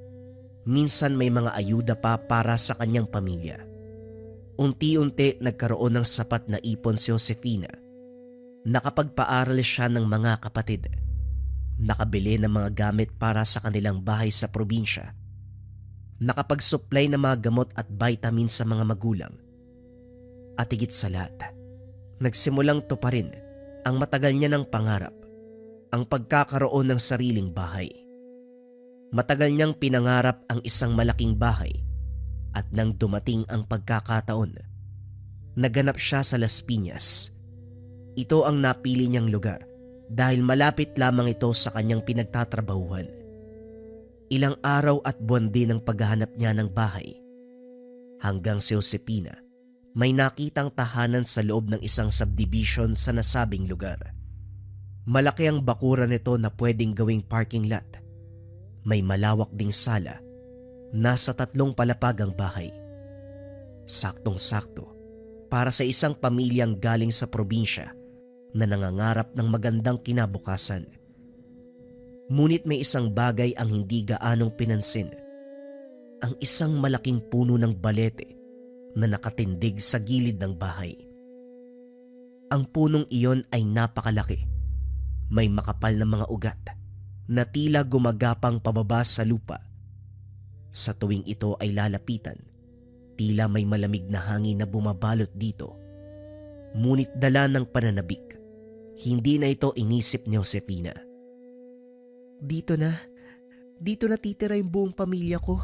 minsan may mga ayuda pa para sa kanyang pamilya. Unti-unti nagkaroon ng sapat na ipon si Josefina. Nakapagpaaral siya ng mga kapatid. Nakabili ng mga gamit para sa kanilang bahay sa probinsya. Nakapag-supply ng mga gamot at vitamin sa mga magulang. At higit sa lahat, nagsimulang tuparin ang matagal niya ng pangarap, ang pagkakaroon ng sariling bahay. Matagal niyang pinangarap ang isang malaking bahay at nang dumating ang pagkakataon, naganap siya sa Las Piñas. Ito ang napili niyang lugar dahil malapit lamang ito sa kanyang pinagtatrabahuhan. Ilang araw at buwan din ang paghahanap niya ng bahay. Hanggang si Josefina may nakitang tahanan sa loob ng isang subdivision sa nasabing lugar. Malaki ang bakuran nito na pwedeng gawing parking lot. May malawak ding sala. Nasa 3 palapag ang bahay. Saktong-sakto para sa isang pamilyang galing sa probinsya na nangangarap ng magandang kinabukasan. Ngunit may isang bagay ang hindi gaanong pinansin. Ang isang malaking puno ng balete na nakatindig sa gilid ng bahay. Ang punong iyon ay napakalaki. May makapal na mga ugat na tila gumagapang pababa sa lupa. Sa tuwing ito ay lalapitan, tila may malamig na hangin na bumabalot dito. Ngunit dala ng pananabik, hindi na ito inisip ni Josefina. Dito na titira yung buong pamilya ko.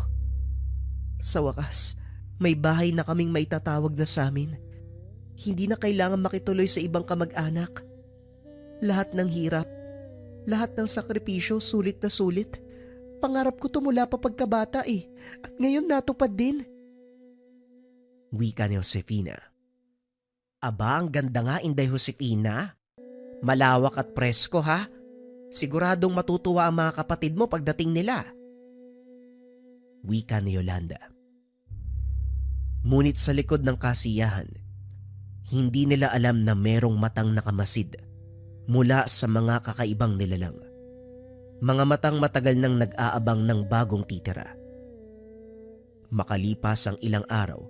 Sa wakas, may bahay na kaming maitatawag na sa amin. Hindi na kailangan makituloy sa ibang kamag-anak. Lahat ng hirap, lahat ng sakripisyo, sulit na sulit. Pangarap ko to mula pa pagkabata eh. At ngayon natupad din. Wika ni Josefina. Aba, ang ganda nga, Inday Josefina. Malawak at presko ha. Siguradong matutuwa ang mga kapatid mo pagdating nila. Wika ni Yolanda. Ngunit sa likod ng kasiyahan, hindi nila alam na merong matang nakamasid mula sa mga kakaibang nilalang. Mga matang matagal nang nag-aabang ng bagong titira. Makalipas ang ilang araw,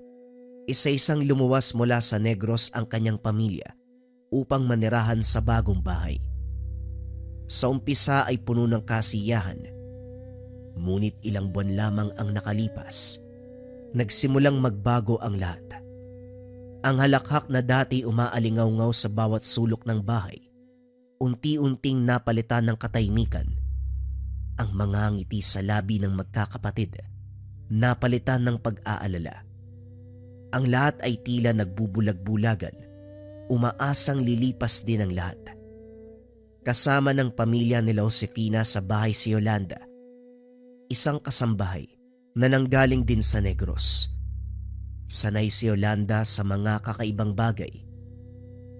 isa-isang lumuwas mula sa Negros ang kanyang pamilya upang manirahan sa bagong bahay. Sa umpisa ay puno ng kasiyahan, ngunit ilang buwan lamang ang nakalipas, nagsimulang magbago ang lahat. Ang halakhak na dati umaalingaw-ngaw sa bawat sulok ng bahay, unti-unting napalitan ng katahimikan. Ang mga ngiti sa labi ng magkakapatid, napalitan ng pag-aalala. Ang lahat ay tila nagbubulag-bulagan, umaasang lilipas din ang lahat. Kasama ng pamilya nila Josefina sa bahay si Yolanda, isang kasambahay na nanggaling din sa Negros. Sanay si Yolanda sa mga kakaibang bagay.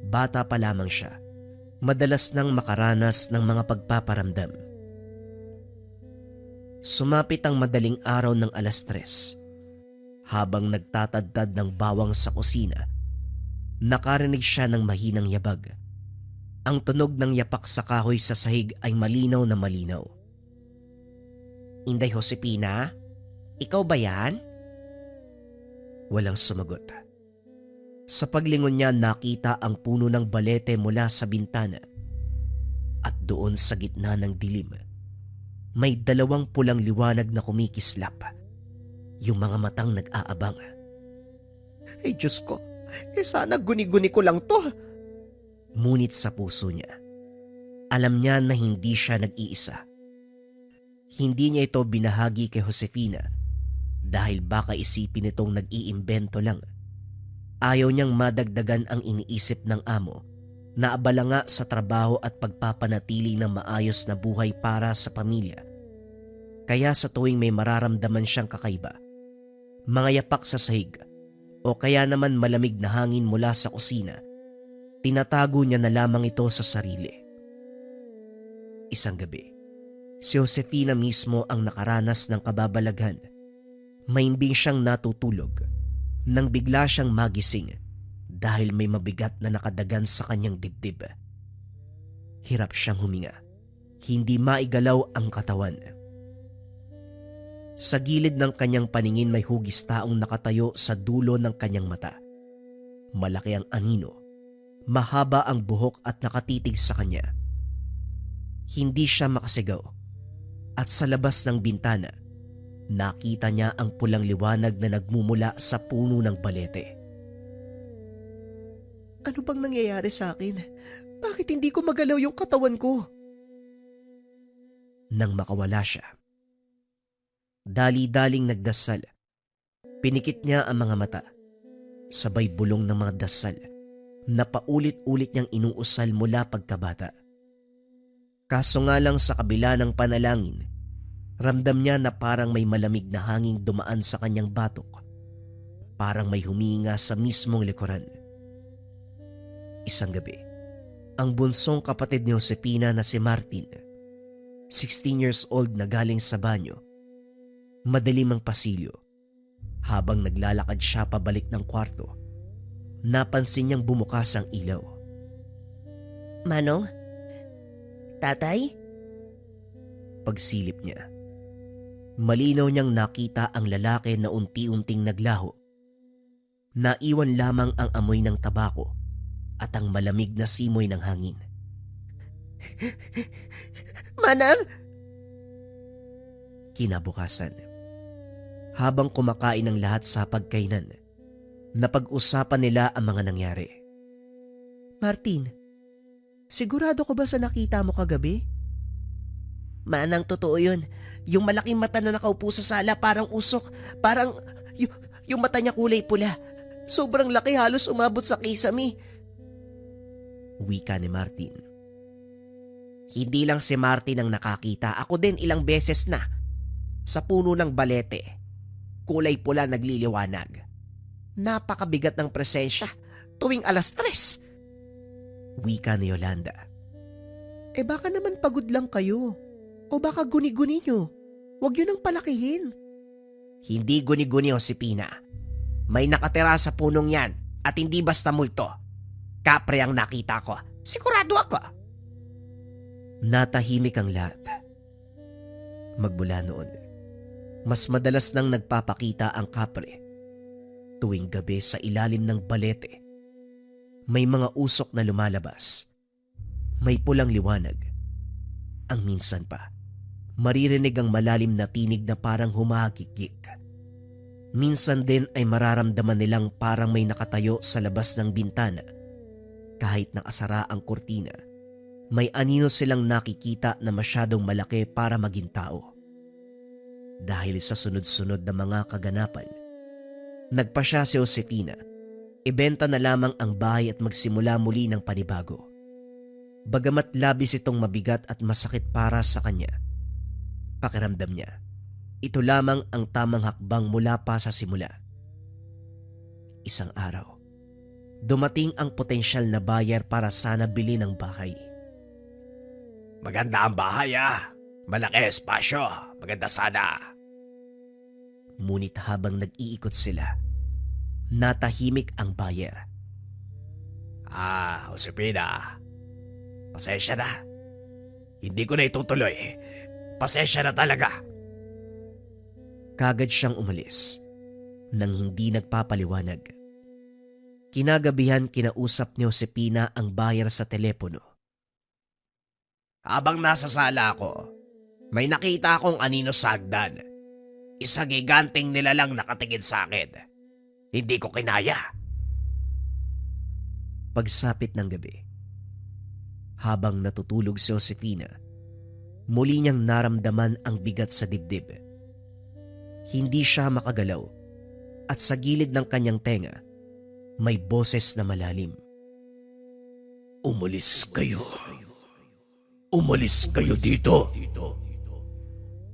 Bata pa lamang siya, madalas nang makaranas ng mga pagpaparamdam. Sumapit ang madaling araw ng 3:00. Habang nagtatadtad ng bawang sa kusina, nakarinig siya ng mahinang yabag. Ang tunog ng yapak sa kahoy sa sahig ay malinaw na malinaw. Inday Josefina, ikaw ba yan? Walang sumagot. Sa paglingon niya nakita ang puno ng balete mula sa bintana. At doon sa gitna ng dilim, may 2 pulang liwanag na kumikislap. Yung mga matang nag-aabang. Ay Diyos ko, sana guni-guni ko lang to. Ngunit sa puso niya, alam niya na hindi siya nag-iisa. Hindi niya ito binahagi kay Josefina dahil baka isipin itong nag-iimbento lang. Ayaw niyang madagdagan ang iniisip ng amo na abala nga sa trabaho at pagpapanatili ng maayos na buhay para sa pamilya. Kaya sa tuwing may mararamdaman siyang kakaiba, mga yapak sa sahig o kaya naman malamig na hangin mula sa kusina, tinatago niya na lamang ito sa sarili. Isang gabi, si Josefina mismo ang nakaranas ng kababalaghan. Maimbing siyang natutulog nang bigla siyang magising dahil may mabigat na nakadagan sa kanyang dibdib. Hirap siyang huminga, hindi maigalaw ang katawan. Sa gilid ng kanyang paningin may hugis taong nakatayo sa dulo ng kanyang mata. Malaki ang anino, mahaba ang buhok at nakatitig sa kanya. Hindi siya makasigaw at sa labas ng bintana, nakita niya ang pulang liwanag na nagmumula sa puno ng balete. Ano bang nangyayari sa akin? Bakit hindi ko magalaw yung katawan ko? Nang makawala siya, dali-daling nagdasal. Pinikit niya ang mga mata. Sabay bulong ng mga dasal na paulit-ulit niyang inuusal mula pagkabata. Kaso nga lang sa kabila ng panalangin, ramdam niya na parang may malamig na hangin dumaan sa kanyang batok. Parang may huminga sa mismong likuran. Isang gabi, ang bunsong kapatid ni Josefina na si Martin, 16 years old na galing sa banyo, madilim ang pasilyo. Habang naglalakad siya pabalik ng kwarto, napansin niyang bumukas ang ilaw. Manong? Tatay? pagsilip niya, malinaw niyang nakita ang lalaki na unti-unting naglaho. Naiwan lamang ang amoy ng tabako at ang malamig na simoy ng hangin. Manang! Kinabukasan, habang kumakain ng lahat sa pagkainan, napag-usapan nila ang mga nangyari. Martin, sigurado ko ba sa nakita mo kagabi? Manang, totoo yun. Yung malaking mata na nakaupo sa sala parang usok. Parang yung mata niya kulay pula. Sobrang laki, halos umabot sa kisame. Wika ni Martin. Hindi lang si Martin ang nakakita. Ako din ilang beses na. Sa puno ng balete. Kulay pula nagliliwanag. Napakabigat ng presensya tuwing 3:00. Wika ni Yolanda. Baka naman pagod lang kayo. O baka guni-guni nyo. Huwag yun ang palakihin. Hindi guni-guni, Josepina. May nakatira sa punong yan at hindi basta multo. Kapre ang nakita ko. Sigurado ako. Natahimik ang lahat. Magmula noon, mas madalas nang nagpapakita ang kapre. Tuwing gabi sa ilalim ng balete, may mga usok na lumalabas. May pulang liwanag. Ang minsan pa, maririnig ang malalim na tinig na parang humahagikik. Minsan din ay mararamdaman nilang parang may nakatayo sa labas ng bintana. Kahit nakasara ang kurtina, may anino silang nakikita na masyadong malaki para maging tao. Dahil sa sunod-sunod na mga kaganapan, nagpasya si Josefina. Ibenta na lamang ang bahay at magsimula muli ng panibago. Bagamat labis itong mabigat at masakit para sa kanya, pakiramdam niya, ito lamang ang tamang hakbang mula pa sa simula. Isang araw, dumating ang potensyal na buyer para sana bilhin ang bahay. Maganda ang bahay Malaki espasyo. Maganda sana. Ngunit habang nag-iikot sila, natahimik ang buyer. Josefina. Pasensya na. Hindi ko na itutuloy. Pasensya na talaga. Kagad siyang umalis nang hindi nagpapaliwanag. Kinagabihan kinausap ni Josefina ang buyer sa telepono. Habang nasa sala ko, may nakita akong anino sa hagdan. Isang giganting nilalang nakatingin sa akin. Hindi ko kinaya. Pagsapit ng gabi, habang natutulog si Josefina, muli niyang naramdaman ang bigat sa dibdib. Hindi siya makagalaw at sa gilid ng kanyang tenga, may boses na malalim. Umalis kayo. Umalis kayo dito.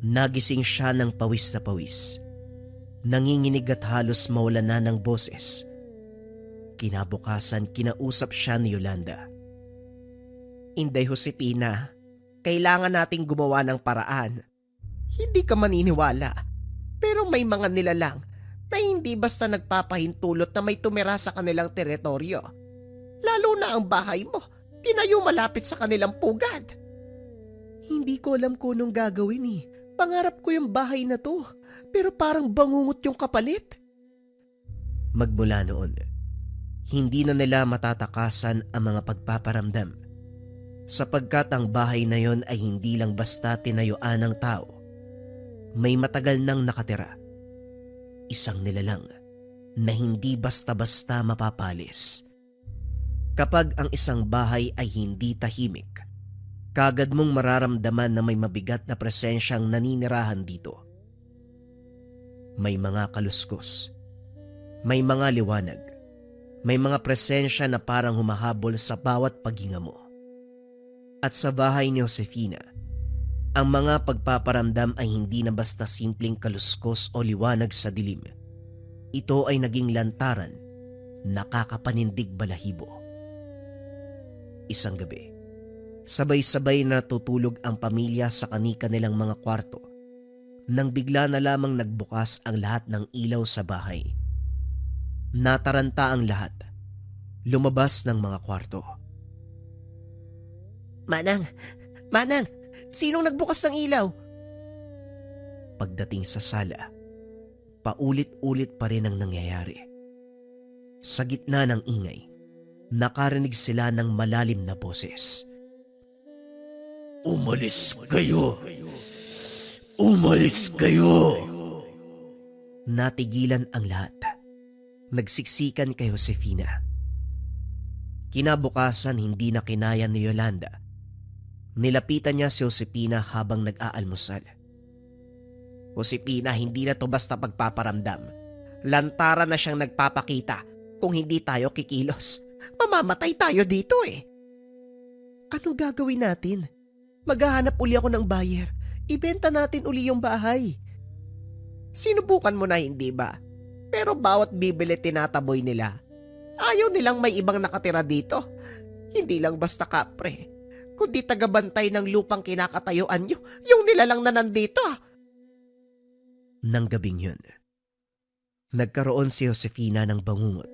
Nagising siya ng pawis na pawis. Nanginginig at halos mawala na ng boses. Kinabukasan, kinausap siya ni Yolanda. Inday Josefina, kailangan nating gumawa ng paraan. Hindi ka maniniwala, pero may mga nilalang na hindi basta nagpapahintulot na may tumira sa kanilang teritoryo. Lalo na ang bahay mo, tinayo malapit sa kanilang pugad. Hindi ko alam kung anong gagawin Pangarap ko yung bahay na to, pero parang bangungot yung kapalit. Magmula noon, hindi na nila matatakasan ang mga pagpaparamdam, sapagkat ang bahay na yon ay hindi lang basta tinayuan ng tao. May matagal nang nakatira. Isang nilalang na hindi basta-basta mapapalis. Kapag ang isang bahay ay hindi tahimik, kagad mong mararamdaman na may mabigat na presensyang naninirahan dito. May mga kaluskos, may mga liwanag, may mga presensya na parang humahabol sa bawat paghinga mo. At sa bahay ni Josefina, ang mga pagpaparamdam ay hindi na basta simpleng kaluskos o liwanag sa dilim. Ito ay naging lantaran, nakakapanindig balahibo. Isang gabi, sabay-sabay na natutulog ang pamilya sa kani-kanilang mga kwarto nang bigla na lamang nagbukas ang lahat ng ilaw sa bahay. Nataranta ang lahat. Lumabas ng mga kwarto. Manang! Sinong nagbukas ng ilaw? Pagdating sa sala, paulit-ulit pa rin ang nangyayari. Sa gitna ng ingay, nakarinig sila ng malalim na boses. Umalis kayo! Umalis kayo! Natigilan ang lahat. Nagsiksikan kay Josefina. Kinabukasan hindi na kinaya ni Yolanda. Nilapitan niya si Josefina habang nag-aalmusal. Josefina, hindi na to basta pagpaparamdam. Lantaran na siyang nagpapakita kung hindi tayo kikilos. Mamamatay tayo dito eh. Anong gagawin natin? Maghahanap uli ako ng buyer. Ibenta natin uli yung bahay. Sinubukan mo na hindi ba? Pero bawat bibili tinataboy nila. Ayaw nilang may ibang nakatira dito. Hindi lang basta kapre, kundi tagabantay ng lupang kinakatayuan nyo. Yung nilalang na nandito ah. Nang gabing yun, nagkaroon si Josefina ng bangungot.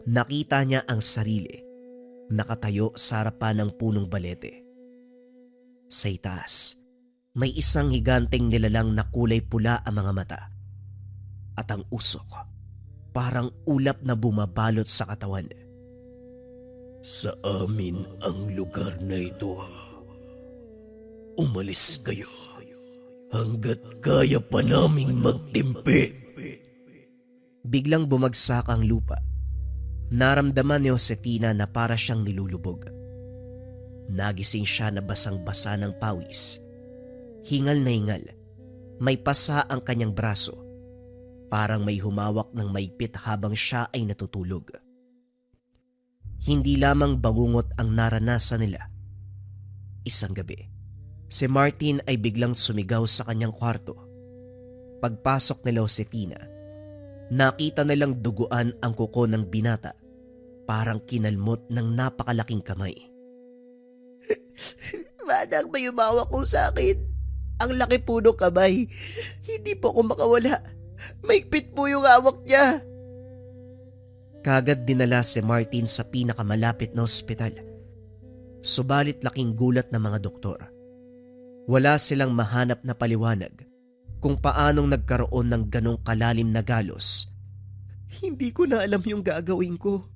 Nakita niya ang sarili, nakatayo sa harapan ng punong balete. Sa itaas, may isang higanteng nilalang na kulay pula ang mga mata. At ang usok, parang ulap na bumabalot sa katawan. Sa amin ang lugar na ito. Umalis kayo hanggat kaya pa naming magtimpi. Biglang bumagsak ang lupa. Naramdaman ni Josefina na para siyang nilulubog. Nagising siya na basang-basa ng pawis. Hingal na hingal. May pasa ang kanyang braso. Parang may humawak ng maigpit habang siya ay natutulog. Hindi lamang bangungot ang naranasan nila. Isang gabi, si Martin ay biglang sumigaw sa kanyang kwarto. Pagpasok nila Josefina, nakita nilang duguan ang kuko ng binata, parang kinalmot ng napakalaking kamay. Manang, may umawak ko sa akin. Ang laki po ng kamay. Hindi po ako makawala. Maigpit po yung hawak niya. Kagad dinala si Martin sa pinakamalapit na ospital. Subalit laking gulat ng mga doktor. Wala silang mahanap na paliwanag kung paanong nagkaroon ng ganong kalalim na galos. Hindi ko na alam yung gagawin ko.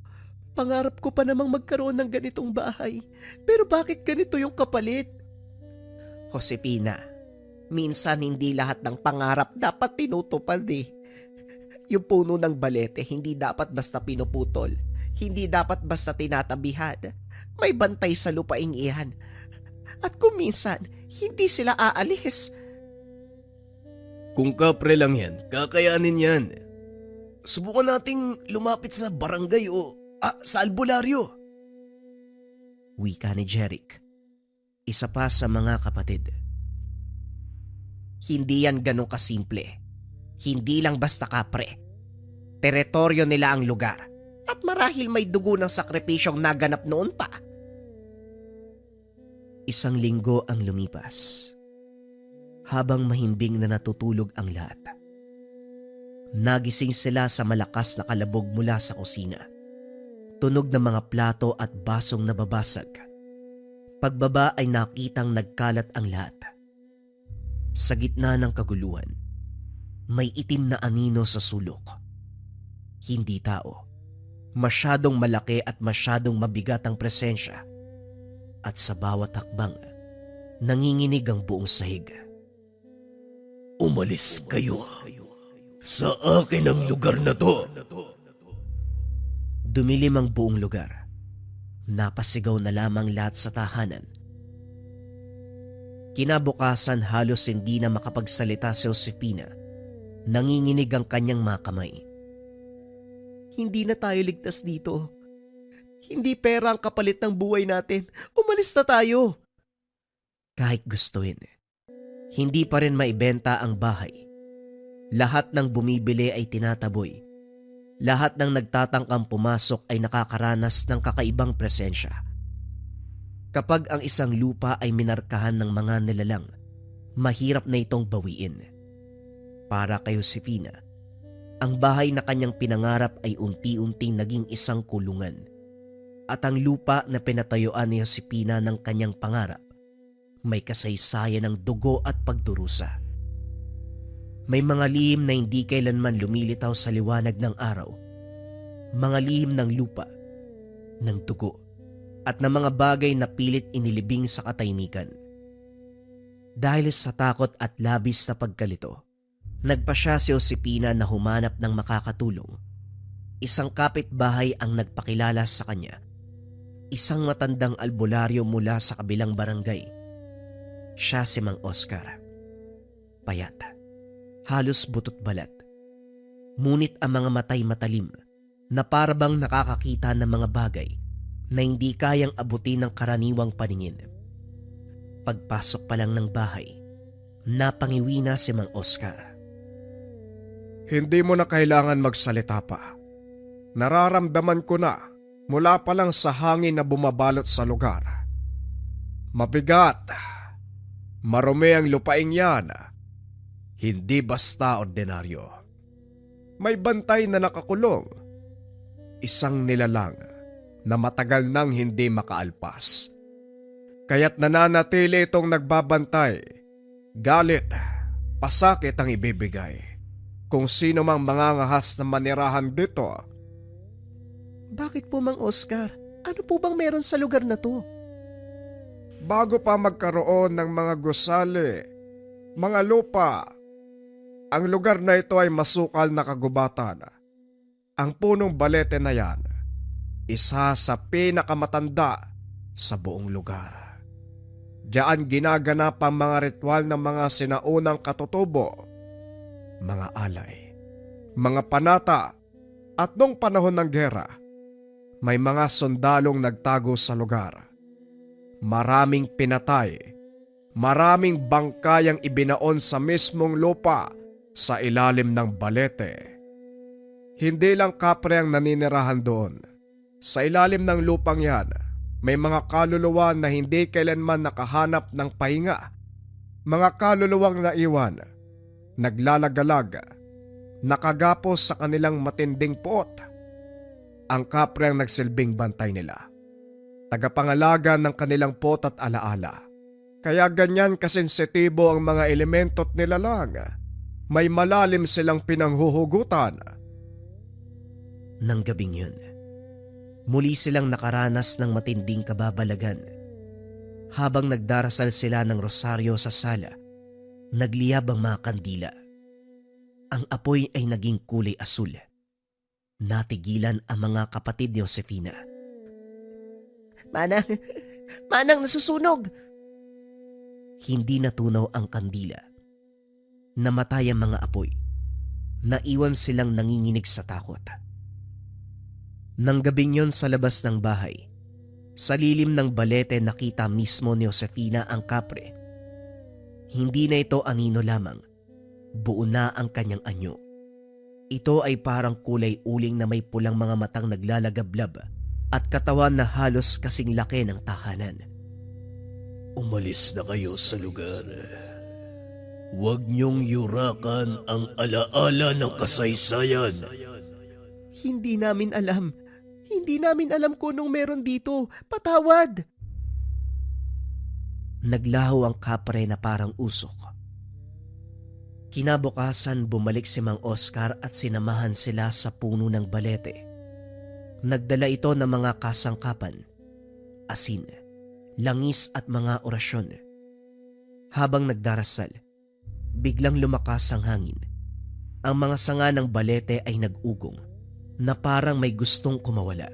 Pangarap ko pa namang magkaroon ng ganitong bahay. Pero bakit ganito yung kapalit? Josefina, minsan hindi lahat ng pangarap dapat tinutupad eh. Yung puno ng balete hindi dapat basta pinuputol. Hindi dapat basta tinatabihan. May bantay sa lupaing iyan. At kung minsan, hindi sila aalis. Kung kapre lang yan, kakayanin yan. Subukan nating lumapit sa barangay o sa albularyo. Wika ni Jeric, isa pa sa mga kapatid. Hindi yan ganun kasimple. Hindi lang basta kapre. Teritoryo nila ang lugar. At marahil may dugo ng sakripisyong naganap noon pa. Isang linggo ang lumipas. Habang mahimbing na natutulog ang lahat, nagising sila sa malakas na kalabog mula sa kusina. Tunog ng mga plato at basong nababasag. Pagbaba ay nakitang nagkalat ang lahat. Sa gitna ng kaguluhan, may itim na anino sa sulok. Hindi tao. Masyadong malaki at masyadong mabigat ang presensya. At sa bawat hakbang, nanginginig ang buong sahig. Umalis kayo. Sa akin ang lugar na to. Dumilim ang buong lugar. Napasigaw na lamang lahat sa tahanan. Kinabukasan halos hindi na makapagsalita si Josefina. Nanginginig ang kanyang mga kamay. Hindi na tayo ligtas dito. Hindi pera ang kapalit ng buhay natin. Umalis na tayo. Kahit gustuin, hindi pa rin maibenta ang bahay. Lahat ng bumibili ay tinataboy. Lahat ng nagtatangkang pumasok ay nakakaranas ng kakaibang presensya. Kapag ang isang lupa ay minarkahan ng mga nilalang, mahirap na itong bawiin. Para kay Josefina, ang bahay na kanyang pinangarap ay unti-unting naging isang kulungan. At ang lupa na pinatayuan ni Josefina ng kanyang pangarap, may kasaysayan ng dugo at pagdurusa. May mga lihim na hindi kailanman lumilitaw sa liwanag ng araw. Mga lihim ng lupa, ng dugo, at ng mga bagay na pilit inilibing sa katahimikan. Dahil sa takot at labis na pagkalito, nagpa siya si Josefina na humanap ng makakatulong. Isang kapitbahay ang nagpakilala sa kanya. Isang matandang albularyo mula sa kabilang barangay. Siya si Mang Oscar. Payat, halos butot balat. Ngunit ang mga matay matalim na parabang nakakakita ng mga bagay na hindi kayang abutin ng karaniwang paningin. Pagpasok pa lang ng bahay, napangiwi na si Mang Oscar. Hindi mo na kailangan magsalita pa. Nararamdaman ko na mula pa lang sa hangin na bumabalot sa lugar. Mabigat. Marumi ang lupaing yan. Hindi basta ordinaryo. May bantay na nakakulong. Isang nilalang na matagal nang hindi makaalpas. Kaya't nananatili itong nagbabantay. Galit, pasakit ang ibibigay. Kung sino mang mangangahas na manirahan dito. Bakit po, Mang Oscar? Ano po bang meron sa lugar na to? Bago pa magkaroon ng mga gusali, mga lupa, ang lugar na ito ay masukal na kagubatan. Ang punong balete na yan, isa sa pinakamatanda sa buong lugar. Diyan ginaganap ang mga ritual ng mga sinaunang katutubo, mga alay, mga panata, at noong panahon ng gera, may mga sundalong nagtago sa lugar. Maraming pinatay, maraming bangkay ang ibinaon sa mismong lupa sa ilalim ng balete. Hindi lang kapre ang naninirahan doon. Sa ilalim ng lupang yan, may mga kaluluwa na hindi kailanman nakahanap ng pahinga. Mga kaluluwang naiwan, naglalagalag, nakagapos sa kanilang matinding puot. Ang kapre ang nagsilbing bantay nila. Tagapangalaga ng kanilang pot at alaala. Kaya ganyan kasensitibo ang mga elemento't nilalang. May malalim silang pinanghuhugutan. Nang gabing yun, muli silang nakaranas ng matinding kababalagan. Habang nagdarasal sila ng rosaryo sa sala, nagliyab ang mga kandila. Ang apoy ay naging kulay asul. Natigilan ang mga kapatid ni Josefina. Manang nasusunog! Hindi natunaw ang kandila. Namatay ang mga apoy. Naiwan silang nanginginig sa takot. Nang gabing yon sa labas ng bahay, sa lilim ng balete nakita mismo ni Josefina ang kapre. Hindi na ito anino lamang, buo na ang kanyang anyo. Ito ay parang kulay uling na may pulang mga matang naglalagablab at katawan na halos kasing laki ng tahanan. Umalis na kayo sa lugar. Huwag niyong yurakan ang alaala ng kasaysayan. Hindi namin alam. Hindi namin alam kung anong meron dito. Patawad! Naglaho ang kapre na parang usok. Kinabukasan bumalik si Mang Oscar at sinamahan sila sa puno ng balete. Nagdala ito ng mga kasangkapan, asin, langis at mga orasyon. Habang nagdarasal, biglang lumakas ang hangin. Ang mga sanga ng balete ay nag-ugong na parang may gustong kumawala.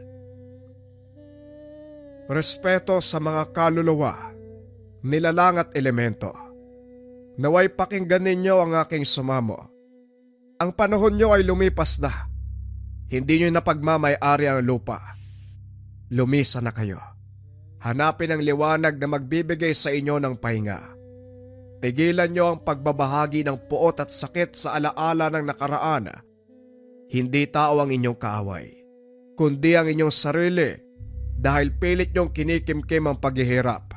Respeto sa mga kaluluwa, nilalang at elemento. Naway pakinggan ninyo ang aking sumamo. Ang panahon nyo ay lumipas na. Hindi nyo napagmamay-ari ang lupa. Lumisa na kayo. Hanapin ang liwanag na magbibigay sa inyo ng pahinga. Tigilan nyo ang pagbabahagi ng puot at sakit sa alaala ng nakaraan. Hindi tao ang inyong kaaway, kundi ang inyong sarili dahil pilit nyong kinikimkim ang paghihirap.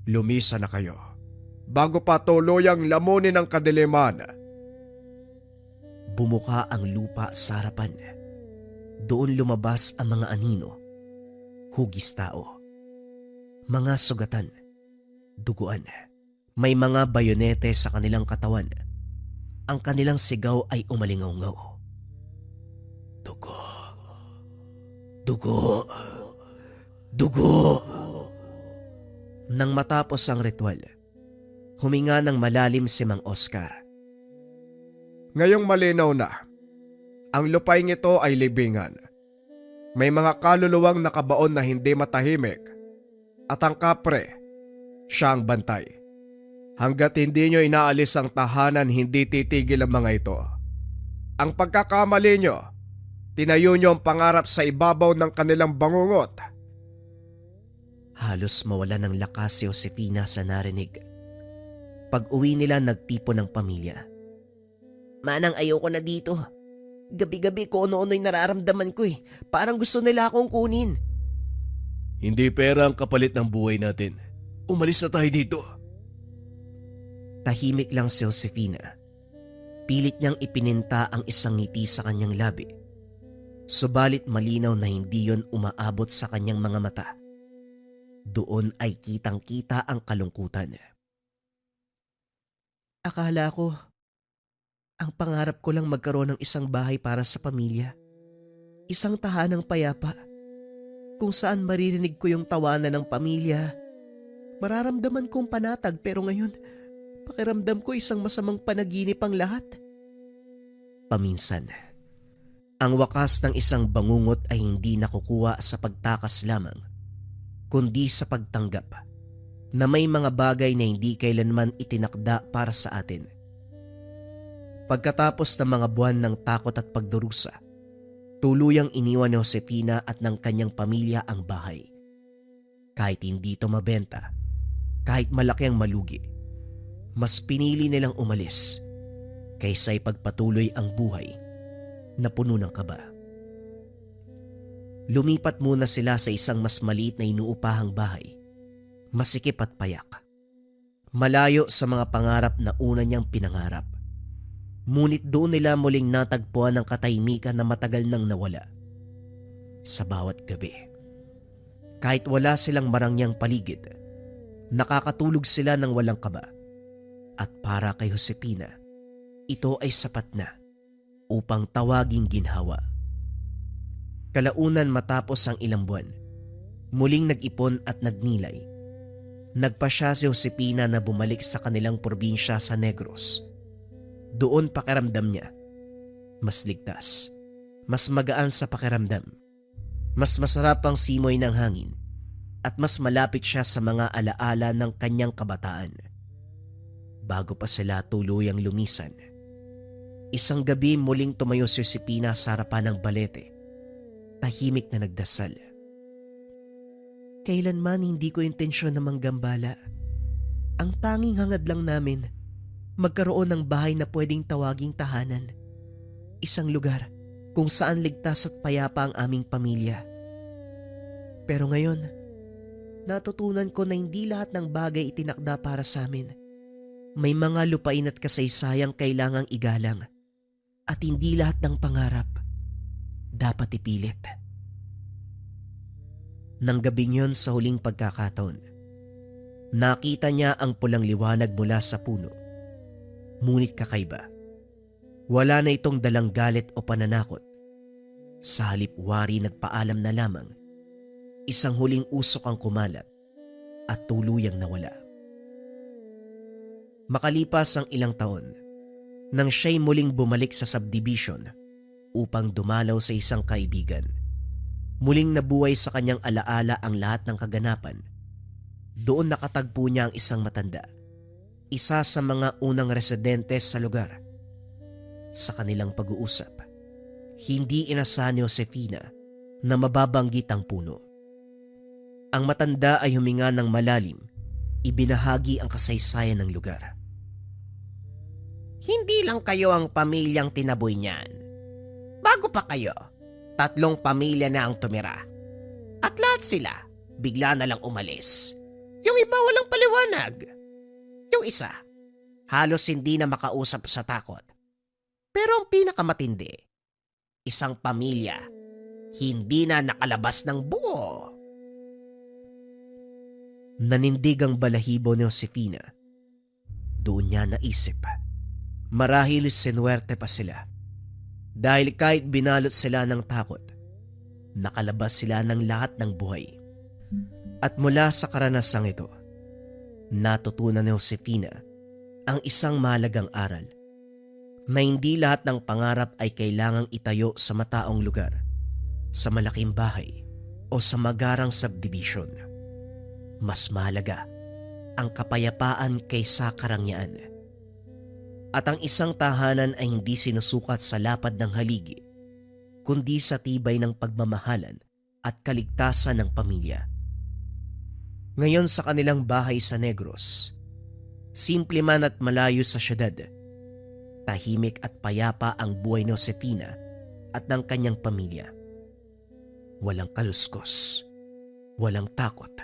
Lumisa na kayo, bago pa tuluyang lamunin ang kadiliman. Bumuka ang lupa sa harapan. Doon lumabas ang mga anino, hugis tao, mga sugatan, duguan. May mga bayonete sa kanilang katawan. Ang kanilang sigaw ay umalingaw-ngaw. Dugo! Dugo! Dugo! Nang matapos ang ritual, huminga ng malalim si Mang Oscar. Ngayong malinaw na, ang lupaing ito ay libingan. May mga kaluluwang nakabaon na hindi matahimik at ang kapre, siya ang bantay. Hanggat hindi nyo inaalis ang tahanan, hindi titigil ang mga ito. Ang pagkakamali nyo, tinayo nyo ang pangarap sa ibabaw ng kanilang bangungot. Halos mawala ng lakas si Josefina sa narinig. Pag-uwi nila, nagtipo ng pamilya. Manang, ayoko na dito. Gabi-gabi ko ano-ano'y nararamdaman ko eh. Parang gusto nila akong kunin. Hindi pera ang kapalit ng buhay natin. Umalis na tayo dito. Tahimik lang si Josefina. Pilit niyang ipininta ang isang ngiti sa kanyang labi. Subalit malinaw na hindi yon umaabot sa kanyang mga mata. Doon ay kitang-kita ang kalungkutan. Akala ko, ang pangarap ko lang magkaroon ng isang bahay para sa pamilya. Isang tahanang payapa, kung saan maririnig ko yung tawanan ng pamilya. Mararamdaman kong panatag, pero ngayon, pakiramdam ko isang masamang panaginip ang lahat. Paminsan, ang wakas ng isang bangungot ay hindi nakukuha sa pagtakas lamang, kundi sa pagtanggap na may mga bagay na hindi kailanman itinakda para sa atin. Pagkatapos ng mga buwan ng takot at pagdurusa, tuluyang iniwan ni Josefina at ng kanyang pamilya ang bahay. Kahit hindi ito mabenta, kahit malaki ang malugi, mas pinili nilang umalis kaysa ipagpatuloy ang buhay na puno ng kaba. Lumipat muna sila sa isang mas maliit na inuupahang bahay, masikip at payak, malayo sa mga pangarap na una niyang pinangarap. Ngunit doon nila muling natagpuan ang katahimikan na matagal nang nawala. Sa bawat gabi, kahit wala silang marangyang paligid, nakakatulog sila ng walang kaba. At para kay Josefina, ito ay sapat na upang tawaging ginhawa. Kalaunan, matapos ang ilang buwan, muling nag-ipon at nagnilay. Nagpasya si Josefina na bumalik sa kanilang probinsya sa Negros. Doon pakiramdam niya, mas ligtas, mas magaan sa pakiramdam, mas masarap ang simoy ng hangin, at mas malapit siya sa mga alaala ng kanyang kabataan. Bago pa sila tuluyang lumisan, isang gabi muling tumayo si Josefina sa harapan ng balete, tahimik na nagdasal. Kailanman hindi ko intensyon na manggambala. Ang tanging hangad lang namin, magkaroon ng bahay na pwedeng tawaging tahanan. Isang lugar kung saan ligtas at payapa ang aming pamilya. Pero ngayon, natutunan ko na hindi lahat ng bagay itinakda para sa amin. May mga lupain at kasaysayang kailangang igalang. At hindi lahat ng pangarap dapat ipilit. Nang gabing yun, sa huling pagkakataon, nakita niya ang pulang liwanag mula sa puno. Ngunit kakaiba. Wala na itong dalang galit o pananakot. Sa halip, wari nagpaalam na lamang. Isang huling usok ang kumalat at tuluyang nawala. Makalipas ang ilang taon, nang siya'y muling bumalik sa subdivision upang dumalaw sa isang kaibigan, muling nabuhay sa kanyang alaala ang lahat ng kaganapan. Doon nakatagpo niya ang isang matanda, isa sa mga unang residente sa lugar. Sa kanilang pag-uusap, hindi inasahan ni Josefina na mababanggit ang puno. Ang matanda ay huminga ng malalim, ibinahagi ang kasaysayan ng lugar. Hindi lang kayo ang pamilyang tinaboy niyan. Bago pa kayo, 3 pamilya na ang tumira. At lahat sila bigla na lang umalis. Yung iba walang paliwanag. Yung isa, halos hindi na makausap sa takot. Pero ang pinakamatindi, isang pamilya, hindi na nakalabas ng buo. Nanindig ang balahibo ni Josefina. Doon niya naisip, Marahil sinuwerte pa sila dahil kahit binalot sila ng takot, nakalabas sila ng lahat ng buhay. At mula sa karanasang ito, natutunan ni Josefina ang isang mahalagang aral na hindi lahat ng pangarap ay kailangang itayo sa mataong lugar, sa malaking bahay o sa magarang subdivision. Mas mahalaga ang kapayapaan kaysa karangyaan. At ang isang tahanan ay hindi sinusukat sa lapad ng haligi, kundi sa tibay ng pagmamahalan at kaligtasan ng pamilya. Ngayon sa kanilang bahay sa Negros, simple man at malayo sa syudad, tahimik at payapa ang buhay ni Josefina at ng kanyang pamilya. Walang kaluskos, walang takot,